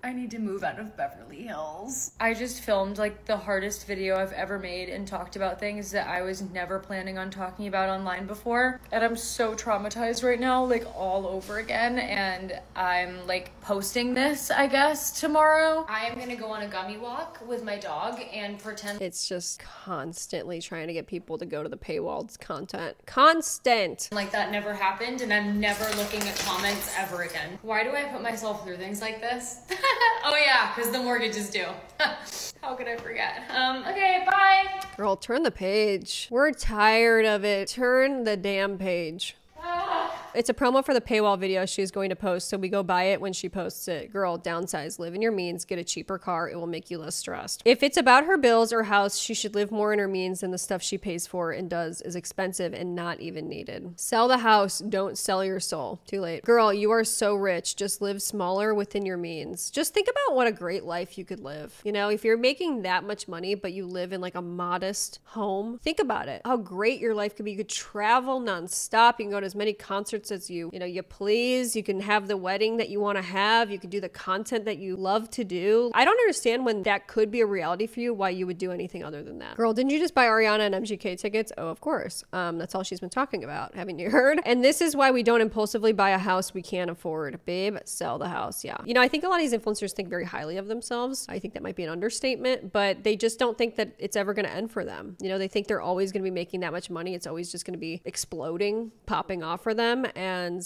I need to move out of Beverly Hills. I just filmed like the hardest video I've ever made and talked about things that I was never planning on talking about online before. And I'm so traumatized right now, like all over again. And I'm like posting this, I guess, tomorrow. I am gonna go on a gummy walk with my dog and pretend. It's just constantly trying to get people to go to the paywalled content. Constant. Like that never happened and I'm never looking at comments ever again. Why do I put myself through things like this? Oh yeah, because the mortgage is due. How could I forget? Okay, bye. Girl, turn the page. We're tired of it. Turn the damn page. It's a promo for the paywall video she is going to post, so we go buy it when she posts it. Girl, downsize, live in your means, get a cheaper car. It will make you less stressed. If it's about her bills or house, she should live more in her means than the stuff she pays for and does is expensive and not even needed. Sell the house, don't sell your soul. Too late. Girl, you are so rich. Just live smaller within your means. Just think about what a great life you could live. You know, if you're making that much money, but you live in like a modest home, think about it. How great your life could be. You could travel nonstop. You can go to as many concerts as you please. You can have the wedding that you want to have. You can do the content that you love to do. I don't understand when that could be a reality for you, why you would do anything other than that. Girl, didn't you just buy Ariana and MGK tickets? Oh, of course. That's all she's been talking about. Haven't you heard? And this is why we don't impulsively buy a house we can't afford. Babe, sell the house. Yeah. You know, I think a lot of these influencers think very highly of themselves. I think that might be an understatement, but they just don't think that it's ever going to end for them. You know, they think they're always going to be making that much money. It's always just going to be exploding, popping off for them. And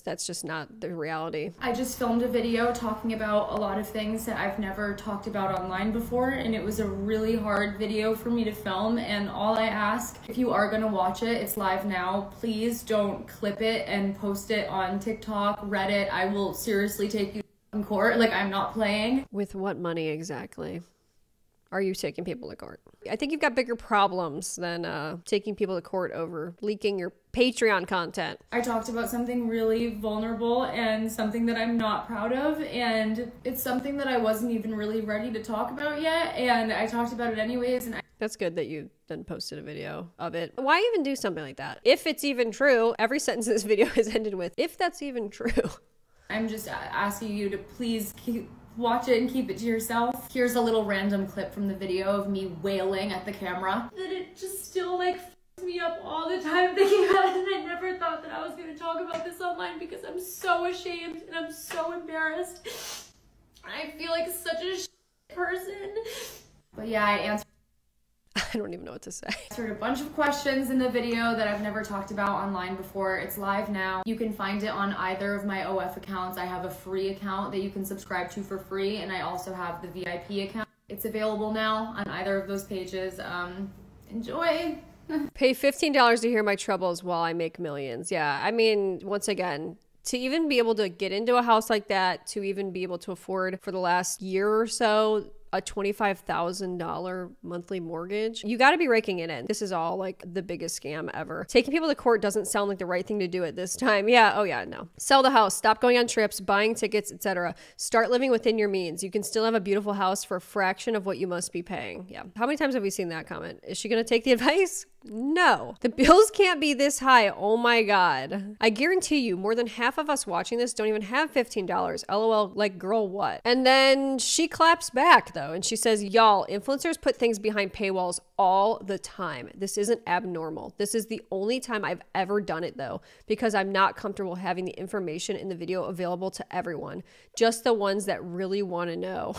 that's just not the reality. I just filmed a video talking about a lot of things that I've never talked about online before, and it was a really hard video for me to film. And all I ask, if you are going to watch it, it's live now, please don't clip it and post it on TikTok, Reddit. I will seriously take you to court. Like, I'm not playing. With what money exactly are you taking people to court? I think you've got bigger problems than taking people to court over leaking your Patreon content. I talked about something really vulnerable and something that I'm not proud of, and it's something that I wasn't even really ready to talk about yet, and I talked about it anyways. And that's good that you then posted a video of it. Why even do something like that? If it's even true, every sentence in this video is ended with, if that's even true. I'm just asking you to please watch it and keep it to yourself. Here's a little random clip from the video of me wailing at the camera. That it just still like f***s me up all the time thinking about it, and I never thought that I was going to talk about this online because I'm so ashamed and I'm so embarrassed. I feel like such a person. But yeah, I answered I don't even know what to say. Answered a bunch of questions in the video that I've never talked about online before. It's live now. You can find it on either of my OF accounts. I have a free account that you can subscribe to for free, and I also have the VIP account. It's available now on either of those pages. Enjoy. Pay $15 to hear my troubles while I make millions. Yeah, I mean, once again, to even be able to get into a house like that, to even be able to afford for the last year or so a $25,000 monthly mortgage, you got to be raking it in. This is all like the biggest scam ever. Taking people to court doesn't sound like the right thing to do at this time. Yeah, oh yeah, no. Sell the house, stop going on trips, buying tickets, etc. Start living within your means. You can still have a beautiful house for a fraction of what you must be paying. Yeah. How many times have we seen that comment? Is she going to take the advice? No. The bills can't be this high. Oh my God. I guarantee you more than half of us watching this don't even have $15. LOL, like, girl, what? And then she claps back though, and she says, y'all, influencers put things behind paywalls all the time. This isn't abnormal. This is the only time I've ever done it though, because I'm not comfortable having the information in the video available to everyone, just the ones that really want to know.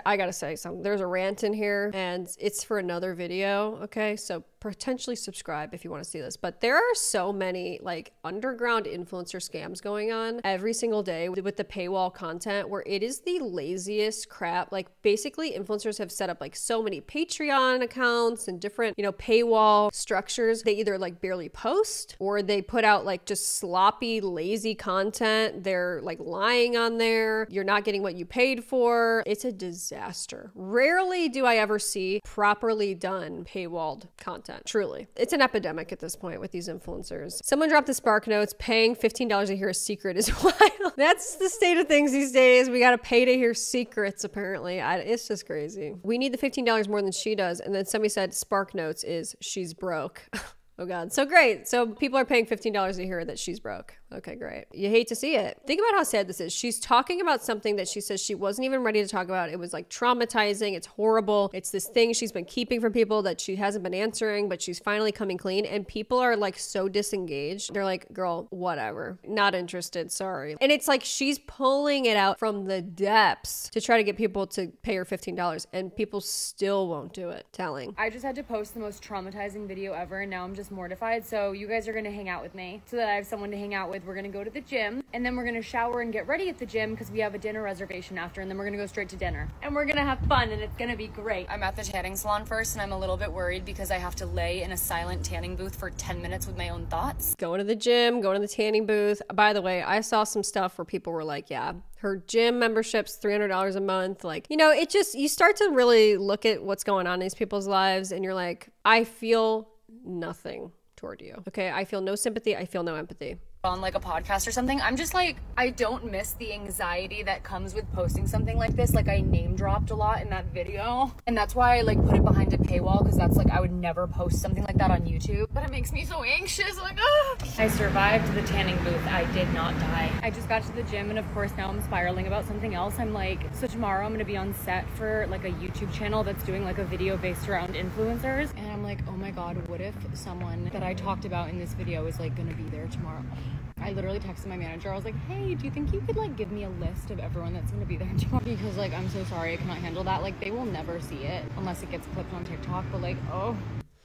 I gotta say something. There's a rant in here and it's for another video. Okay, so potentially subscribe if you want to see this. But there are so many like underground influencer scams going on every single day with the paywall content, where it is the laziest crap. Like basically influencers have set up like so many Patreon accounts and different, you know, paywall structures. They either like barely post, or they put out like just sloppy, lazy content. They're like lying on there. You're not getting what you paid for. It's a disaster. Rarely do I ever see properly done paywalled content. Truly. It's an epidemic at this point with these influencers. Someone dropped the Spark Notes. Paying $15 to hear a secret is wild. That's the state of things these days. We gotta pay to hear secrets, apparently. It's just crazy. We need the $15 more than she does. And then somebody said Spark Notes is she's broke. Oh God. So great. So people are paying $15 to hear that she's broke. Okay, great. You hate to see it. Think about how sad this is. She's talking about something that she says she wasn't even ready to talk about. It was like traumatizing. It's horrible. It's this thing she's been keeping from people that she hasn't been answering, but she's finally coming clean. And people are like so disengaged. They're like, girl, whatever. Not interested. Sorry. And it's like she's pulling it out from the depths to try to get people to pay her $15, and people still won't do it. Telling. I just had to post the most traumatizing video ever, and now I'm just mortified. So you guys are going to hang out with me so that I have someone to hang out with with. We're gonna go to the gym, and then we're gonna shower and get ready at the gym because we have a dinner reservation after, and then we're gonna go straight to dinner. And we're gonna have fun, and it's gonna be great. I'm at the tanning salon first, and I'm a little bit worried because I have to lay in a silent tanning booth for 10 minutes with my own thoughts. Going to the gym, going to the tanning booth. By the way, I saw some stuff where people were like, yeah, her gym membership's $300 a month. Like, you know, it just, you start to really look at what's going on in these people's lives, and you're like, I feel nothing toward you. Okay, I feel no sympathy. I feel no empathy. On like a podcast or something, I'm just like, I don't miss the anxiety that comes with posting something like this. Like, I name dropped a lot in that video, and that's why I like put it behind a paywall, because that's like, I would never post something like that on YouTube, but it makes me so anxious. Like, I survived the tanning booth. I did not die. I just got to the gym, and of course now I'm spiraling about something else. I'm like, so tomorrow I'm gonna be on set for like a YouTube channel that's doing like a video based around influencers, and I'm like, oh my god, what if someone that I talked about in this video is like gonna be there tomorrow? I literally texted my manager. I was like, hey, do you think you could like give me a list of everyone that's gonna be there tomorrow? Because like, I'm so sorry, I cannot handle that. Like, they will never see it unless it gets clipped on TikTok, but like, oh.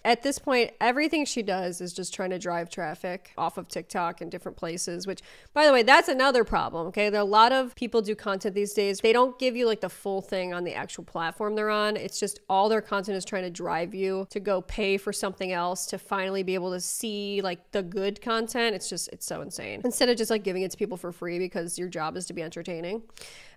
At this point, everything she does is just trying to drive traffic off of TikTok and different places, which, by the way, that's another problem, okay? There are a lot of people do content these days. They don't give you like the full thing on the actual platform they're on. It's just all their content is trying to drive you to go pay for something else to finally be able to see like the good content. It's just, it's so insane. Instead of just like giving it to people for free because your job is to be entertaining.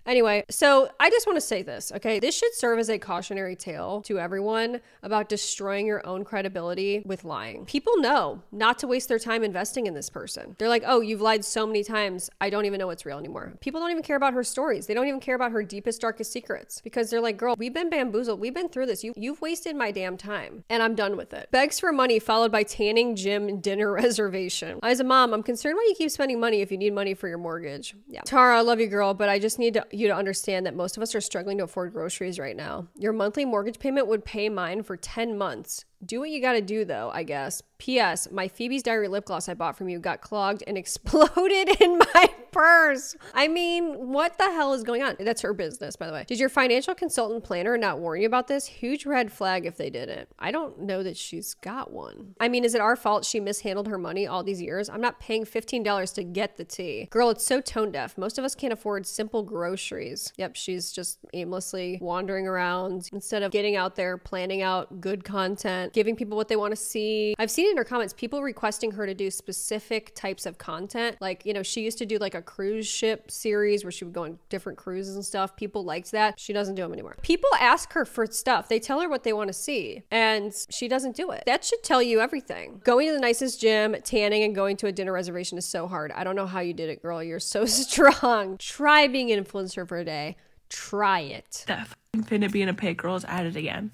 Anyway, so I just want to say this, okay? This should serve as a cautionary tale to everyone about destroying your own credibility with lying. People know not to waste their time investing in this person. They're like, oh, you've lied so many times, I don't even know what's real anymore. People don't even care about her stories. They don't even care about her deepest, darkest secrets, because they're like, girl, we've been bamboozled. We've been through this. You've wasted my damn time, and I'm done with it. Begs for money followed by tanning, gym, dinner reservation. As a mom, I'm concerned why you keep spending money if you need money for your mortgage. Yeah. Tara, I love you, girl, but I just need you to understand that most of us are struggling to afford groceries right now. Your monthly mortgage payment would pay mine for 10 months. Do what you gotta do though, I guess. P.S. My Phoebe's Diary lip gloss I bought from you got clogged and exploded in my purse. I mean, what the hell is going on? That's her business, by the way. Did your financial consultant planner not warn you about this? Huge red flag if they didn't. I don't know that she's got one. I mean, is it our fault she mishandled her money all these years? I'm not paying $15 to get the tea. Girl, it's so tone deaf. Most of us can't afford simple groceries. Yep, she's just aimlessly wandering around instead of getting out there, planning out good content, giving people what they want to see. I've seen in her comments people requesting her to do specific types of content. Like, you know, she used to do like a cruise ship series where she would go on different cruises and stuff. People liked that. She doesn't do them anymore. People ask her for stuff. They tell her what they want to see, and she doesn't do it. That should tell you everything. Going to the nicest gym, tanning, and going to a dinner reservation is so hard. I don't know how you did it, girl. You're so strong. Try being an influencer for a day. Try it. That finna being a pig girl is at it again.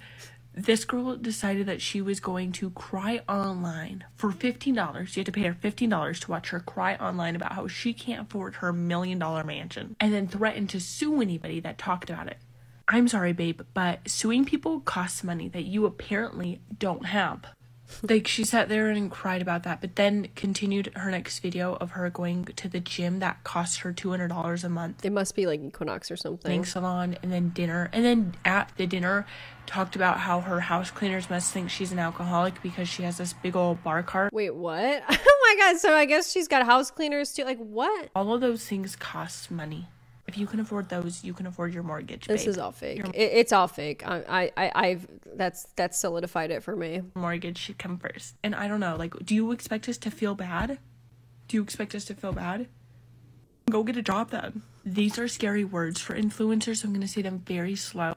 This girl decided that she was going to cry online for $15. You had to pay her $15 to watch her cry online about how she can't afford her $1 million mansion, and then threatened to sue anybody that talked about it. I'm sorry, babe, but suing people costs money that you apparently don't have. Like, she sat there and cried about that, but then continued her next video of her going to the gym that cost her $200 a month. It must be like Equinox or something. Nail salon, and then dinner. And then at the dinner, talked about how her house cleaners must think she's an alcoholic because she has this big old bar cart. Wait, what? Oh my god, so I guess she's got house cleaners too. Like, what? All of those things cost money. If you can afford those, you can afford your mortgage, babe. This is all fake. It's all fake. That's solidified it for me. Mortgage should come first. And I don't know, like, do you expect us to feel bad? Do you expect us to feel bad? Go get a job then. These are scary words for influencers, so I'm gonna say them very slow.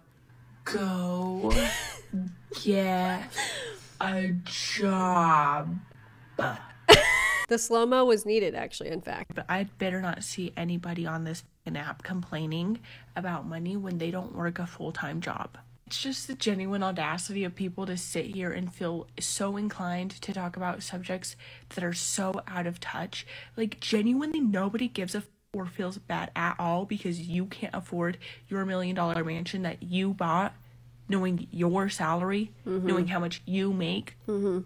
Go get a job. The slow-mo was needed, actually, in fact. But I'd better not see anybody on this app complaining about money when they don't work a full-time job. It's just the genuine audacity of people to sit here and feel so inclined to talk about subjects that are so out of touch. Like, genuinely nobody gives a or feels bad at all because you can't afford your $1 million mansion that you bought, knowing your salary, knowing how much you make,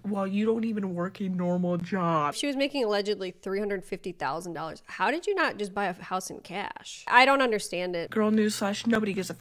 while you don't even work a normal job. She was making allegedly $350,000. How did you not just buy a house in cash? I don't understand it. Girl, newsflash, nobody gives a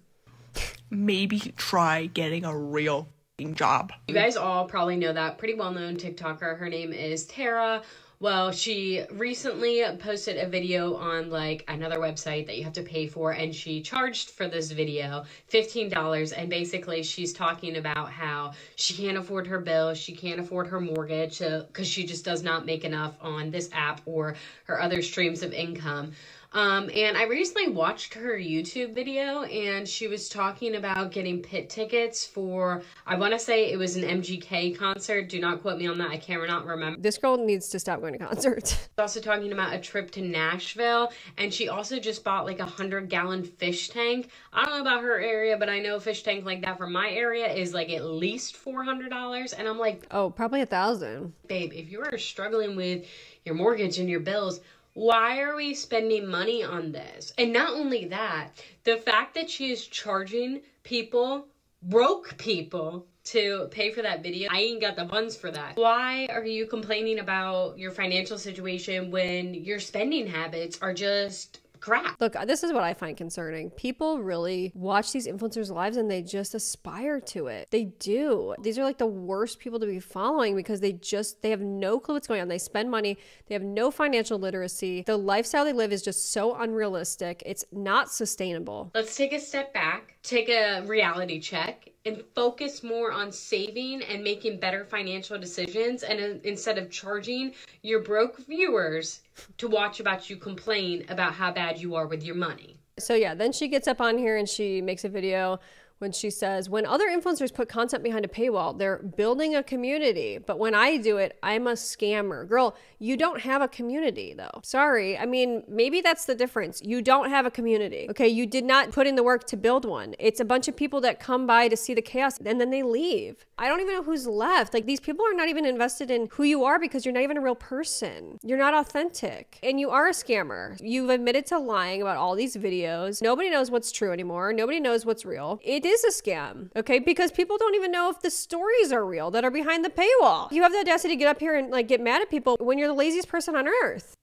maybe try getting a real job. You guys all probably know that pretty well-known TikToker. Her name is Tara. Well, she recently posted a video on like another website that you have to pay for, and she charged for this video $15, and basically she's talking about how she can't afford her bill, she can't afford her mortgage because she just does not make enough on this app or her other streams of income. And I recently watched her YouTube video, and she was talking about getting pit tickets for, I want to say it was an MGK concert. Do not quote me on that. I cannot remember. This girl needs to stop going to concerts. She's also talking about a trip to Nashville, and she also just bought like a 100-gallon fish tank. I don't know about her area, but I know a fish tank like that from my area is like at least $400. And I'm like, oh, probably $1,000. Babe, if you are struggling with your mortgage and your bills, why are we spending money on this? And not only that, the fact that she is charging people, broke people, to pay for that video, I ain't got the funds for that. Why are you complaining about your financial situation when your spending habits are just crap? Look, this is what I find concerning. People really watch these influencers' lives and they just aspire to it. They do. These are like the worst people to be following because they have no clue what's going on. They spend money. They have no financial literacy. The lifestyle they live is just so unrealistic. It's not sustainable. Let's take a step back, take a reality check, and focus more on saving and making better financial decisions, and instead of charging your broke viewers to watch about you complain about how bad you are with your money. So yeah, then she gets up on here and she makes a video when she says, when other influencers put content behind a paywall, they're building a community. But when I do it, I'm a scammer. Girl, you don't have a community though. Sorry. I mean, maybe that's the difference. You don't have a community. Okay. You did not put in the work to build one. It's a bunch of people that come by to see the chaos and then they leave. I don't even know who's left. Like, these people are not even invested in who you are because you're not even a real person. You're not authentic and you are a scammer. You've admitted to lying about all these videos. Nobody knows what's true anymore. Nobody knows what's real. It is a scam, okay? Because people don't even know if the stories are real that are behind the paywall. You have the audacity to get up here and like get mad at people when you're the laziest person on earth.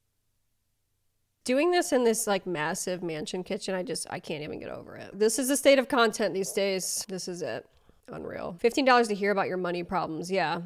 Doing this in this like massive mansion kitchen, I can't even get over it. This is the state of content these days. This is it. Unreal. $15 to hear about your money problems. Yeah.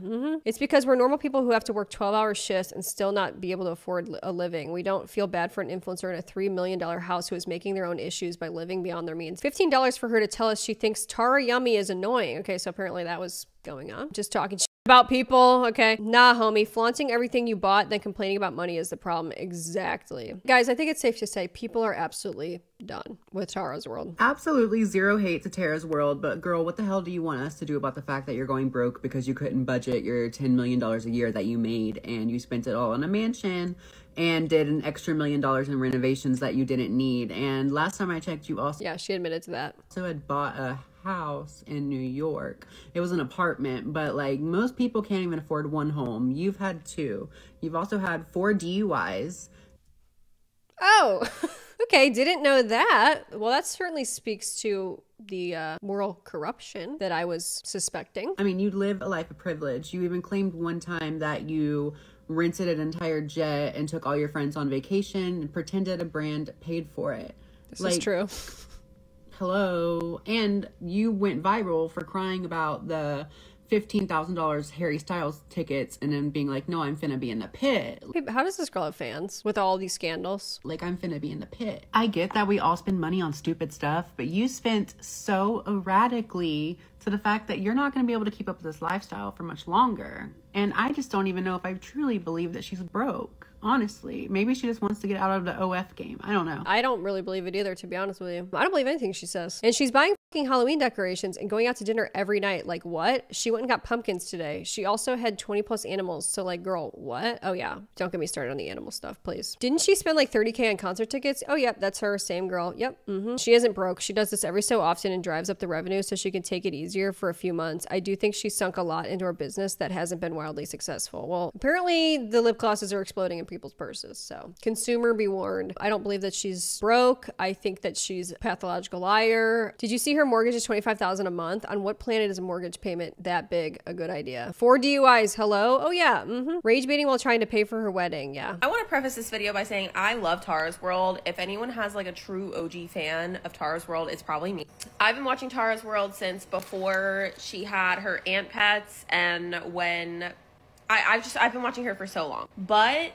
It's because we're normal people who have to work 12-hour shifts and still not be able to afford a living. We don't feel bad for an influencer in a $3 million house who is making their own issues by living beyond their means. $15 for her to tell us she thinks Tara Yummy is annoying. Okay, so apparently that was going on. Just talking shit about people, okay? Nah, homie. Flaunting everything you bought, then complaining about money is the problem. Exactly. Guys, I think it's safe to say people are absolutely done with Tara's World. Absolutely zero hate to Tara's World, but girl, what the hell do you want us to do about the fact that you're going broke because you couldn't budget your $10 million a year that you made and you spent it all on a mansion and did an extra $1 million in renovations that you didn't need? And last time I checked, you also— yeah, she admitted to that. Also had bought a house in New York. It was an apartment, but like most people can't even afford one home. You've had two. You've also had 4 DUIs. Oh, okay. Didn't know that. Well, that certainly speaks to the moral corruption that I was suspecting. I mean, you live a life of privilege. You even claimed one time that you rented an entire jet and took all your friends on vacation and pretended a brand paid for it. This is true. Hello. And you went viral for crying about the $15,000 Harry Styles tickets and then being like, no, I'm finna be in the pit. How does this girl have fans with all these scandals? Like, I'm finna be in the pit. I get that we all spend money on stupid stuff, but you spent so erratically to the fact that you're not going to be able to keep up with this lifestyle for much longer. And I just don't even know if I truly believe that she's broke. Honestly, maybe she just wants to get out of the OF game. I don't know. I don't really believe it either, to be honest with you. I don't believe anything she says. And she's buying fucking Halloween decorations and going out to dinner every night. Like, what? She went and got pumpkins today. She also had 20 plus animals. So like, girl, what? Oh yeah. Don't get me started on the animal stuff, please. Didn't she spend like 30K on concert tickets? Oh yep, that's her. Same girl. Yep. She isn't broke. She does this every so often and drives up the revenue so she can take it easier for a few months. I do think she sunk a lot into her business that hasn't been wildly successful. Well, apparently the lip glosses are exploding in people's purses. So consumer be warned. I don't believe that she's broke. I think that she's a pathological liar. Did you see her mortgage is $25,000 a month? On what planet is a mortgage payment that big a good idea? 4 DUIs. Hello? Oh yeah. Rage baiting while trying to pay for her wedding. Yeah. I want to preface this video by saying I love Tara's World. If anyone has like a true OG fan of Tara's World, it's probably me. I've been watching Tara's World since before before she had her ant pets, and when I've been watching her for so long. But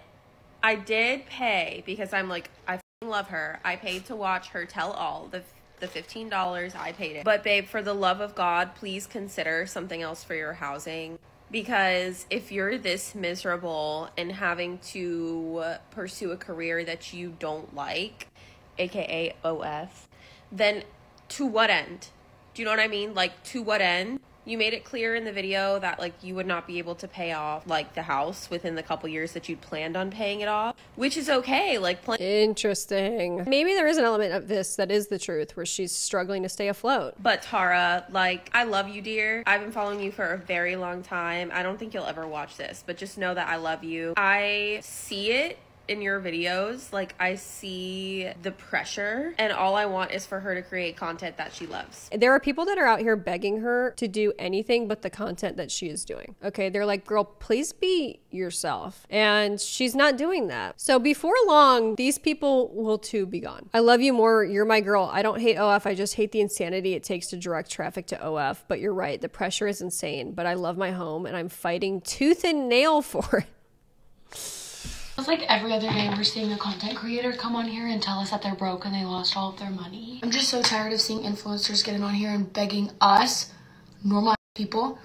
I did pay because I'm like, I f***ing love her. I paid to watch her tell all. The $15, I paid it. But babe, for the love of God, please consider something else for your housing. Because if you're this miserable and having to pursue a career that you don't like, aka OF, then to what end? Do you know what I mean? Like, to what end? You made it clear in the video that, like, you would not be able to pay off, like, the house within the couple years that you'd planned on paying it off, which is okay. Like, interesting. Maybe there is an element of this that is the truth, where she's struggling to stay afloat. But Tara, like, I love you, dear. I've been following you for a very long time. I don't think you'll ever watch this, but just know that I love you. I see it in your videos. Like, I see the pressure, and all I want is for her to create content that she loves. There are people that are out here begging her to do anything but the content that she is doing. Okay, they're like, girl, please be yourself. And she's not doing that. So before long, these people will too be gone. I love you more. You're my girl. I don't hate OF. I just hate the insanity it takes to direct traffic to OF. But you're right. The pressure is insane. But I love my home, and I'm fighting tooth and nail for it. It's like every other day we're seeing a content creator come on here and tell us that they're broke and they lost all of their money. I'm just so tired of seeing influencers getting on here and begging us, normal people,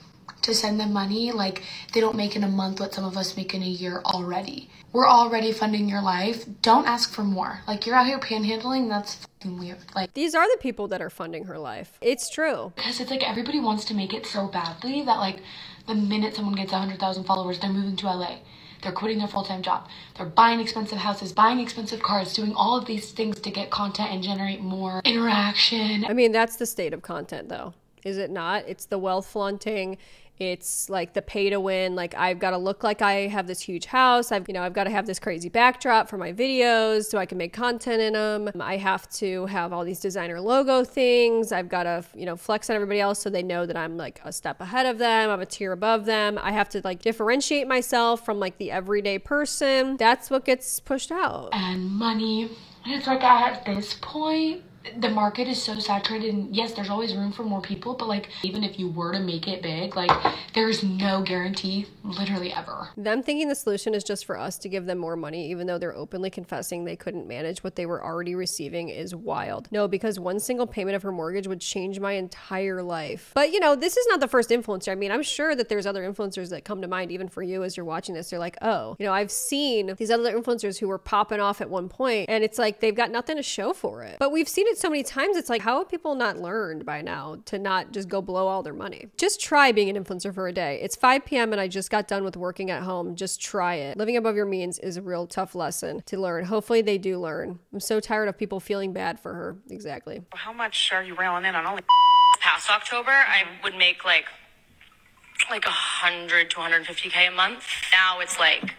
to send them money. Like, they don't make in a month what some of us make in a year already. We're already funding your life. Don't ask for more. Like, you're out here panhandling, that's fucking weird. Like, these are the people that are funding her life. It's true. Because it's like everybody wants to make it so badly that, like, the minute someone gets 100,000 followers, they're moving to LA. They're quitting their full-time job. They're buying expensive houses, buying expensive cars, doing all of these things to get content and generate more interaction. I mean, that's the state of content, though. Is it not? It's the wealth flaunting. It's like the pay to win. Like, I've got to look like I have this huge house. I've got to have this crazy backdrop for my videos so I can make content in them. I have to have all these designer logo things. I've got to, flex on everybody else so they know that I'm like a step ahead of them. I'm a tier above them. I have to like differentiate myself from like the everyday person. That's what gets pushed out. And money. And it's like at this point, the market is so saturated, and yes, there's always room for more people, but like, even if you were to make it big, like, there's no guarantee literally ever. Them thinking the solution is just for us to give them more money, even though they're openly confessing they couldn't manage what they were already receiving, is wild. No, because one single payment of her mortgage would change my entire life. But this is not the first influencer. I mean, I'm sure that there's other influencers that come to mind even for you as you're watching this. They're like, oh, I've seen these other influencers who were popping off at one point, and it's like they've got nothing to show for it. But we've seen it so many times. It's like, how have people not learned by now to not just go blow all their money? Just try being an influencer for a day. It's 5 p.m. and I just got done with working at home. Just try it. Living above your means is a real tough lesson to learn. Hopefully they do learn. I'm so tired of people feeling bad for her. Exactly. How much are you railing in on only past October? I would make like 100 to 150K a month. Now it's like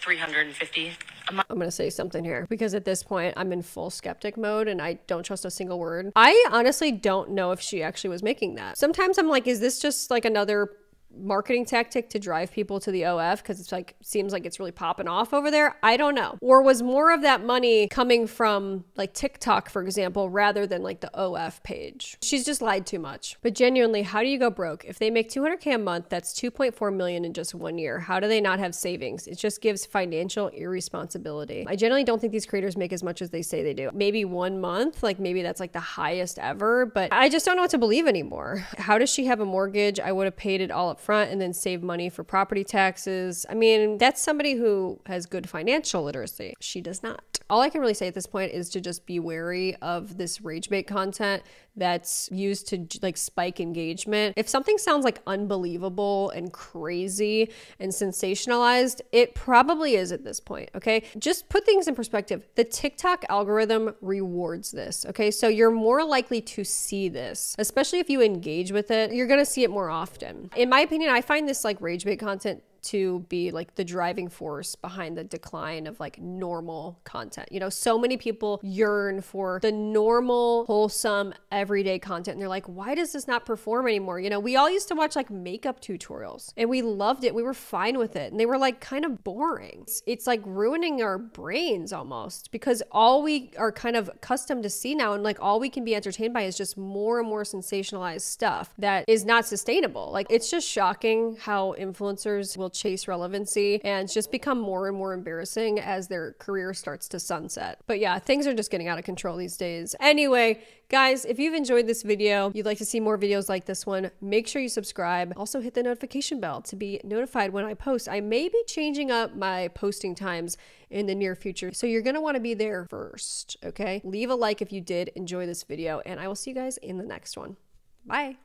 350 a month. I'm going to say something here because at this point I'm in full skeptic mode and I don't trust a single word. I honestly don't know if she actually was making that. Sometimes I'm like, is this just like another marketing tactic to drive people to the OF because it's like, seems like it's really popping off over there? I don't know. Or was more of that money coming from like TikTok, for example, rather than like the OF page? She's just lied too much. But genuinely, how do you go broke? If they make 200K a month, that's 2.4 million in just 1 year. How do they not have savings? It just gives financial irresponsibility. I generally don't think these creators make as much as they say they do. Maybe 1 month, like maybe that's like the highest ever, but I just don't know what to believe anymore. How does she have a mortgage? I would have paid it all up front and then save money for property taxes. I mean, that's somebody who has good financial literacy. She does not. All I can really say at this point is to just be wary of this rage bait content that's used to like spike engagement. If something sounds like unbelievable and crazy and sensationalized, it probably is at this point, okay? Just put things in perspective. The TikTok algorithm rewards this, okay? So you're more likely to see this, especially if you engage with it. You're gonna see it more often. In my opinion, I find this like rage bait content to be like the driving force behind the decline of like normal content. You know, so many people yearn for the normal, wholesome, everyday content. And they're like, why does this not perform anymore? You know, we all used to watch like makeup tutorials and we loved it. We were fine with it. And they were like kind of boring. It's like ruining our brains almost, because all we are kind of accustomed to see now, and like all we can be entertained by, is just more and more sensationalized stuff that is not sustainable. Like, it's just shocking how influencers will chase relevancy and just become more and more embarrassing as their career starts to sunset. But yeah, things are just getting out of control these days. Anyway, guys, if you've enjoyed this video, you'd like to see more videos like this one, make sure you subscribe. Also hit the notification bell to be notified when I post. I may be changing up my posting times in the near future, so you're gonna want to be there first, okay? Leave a like if you did enjoy this video, and I will see you guys in the next one. Bye.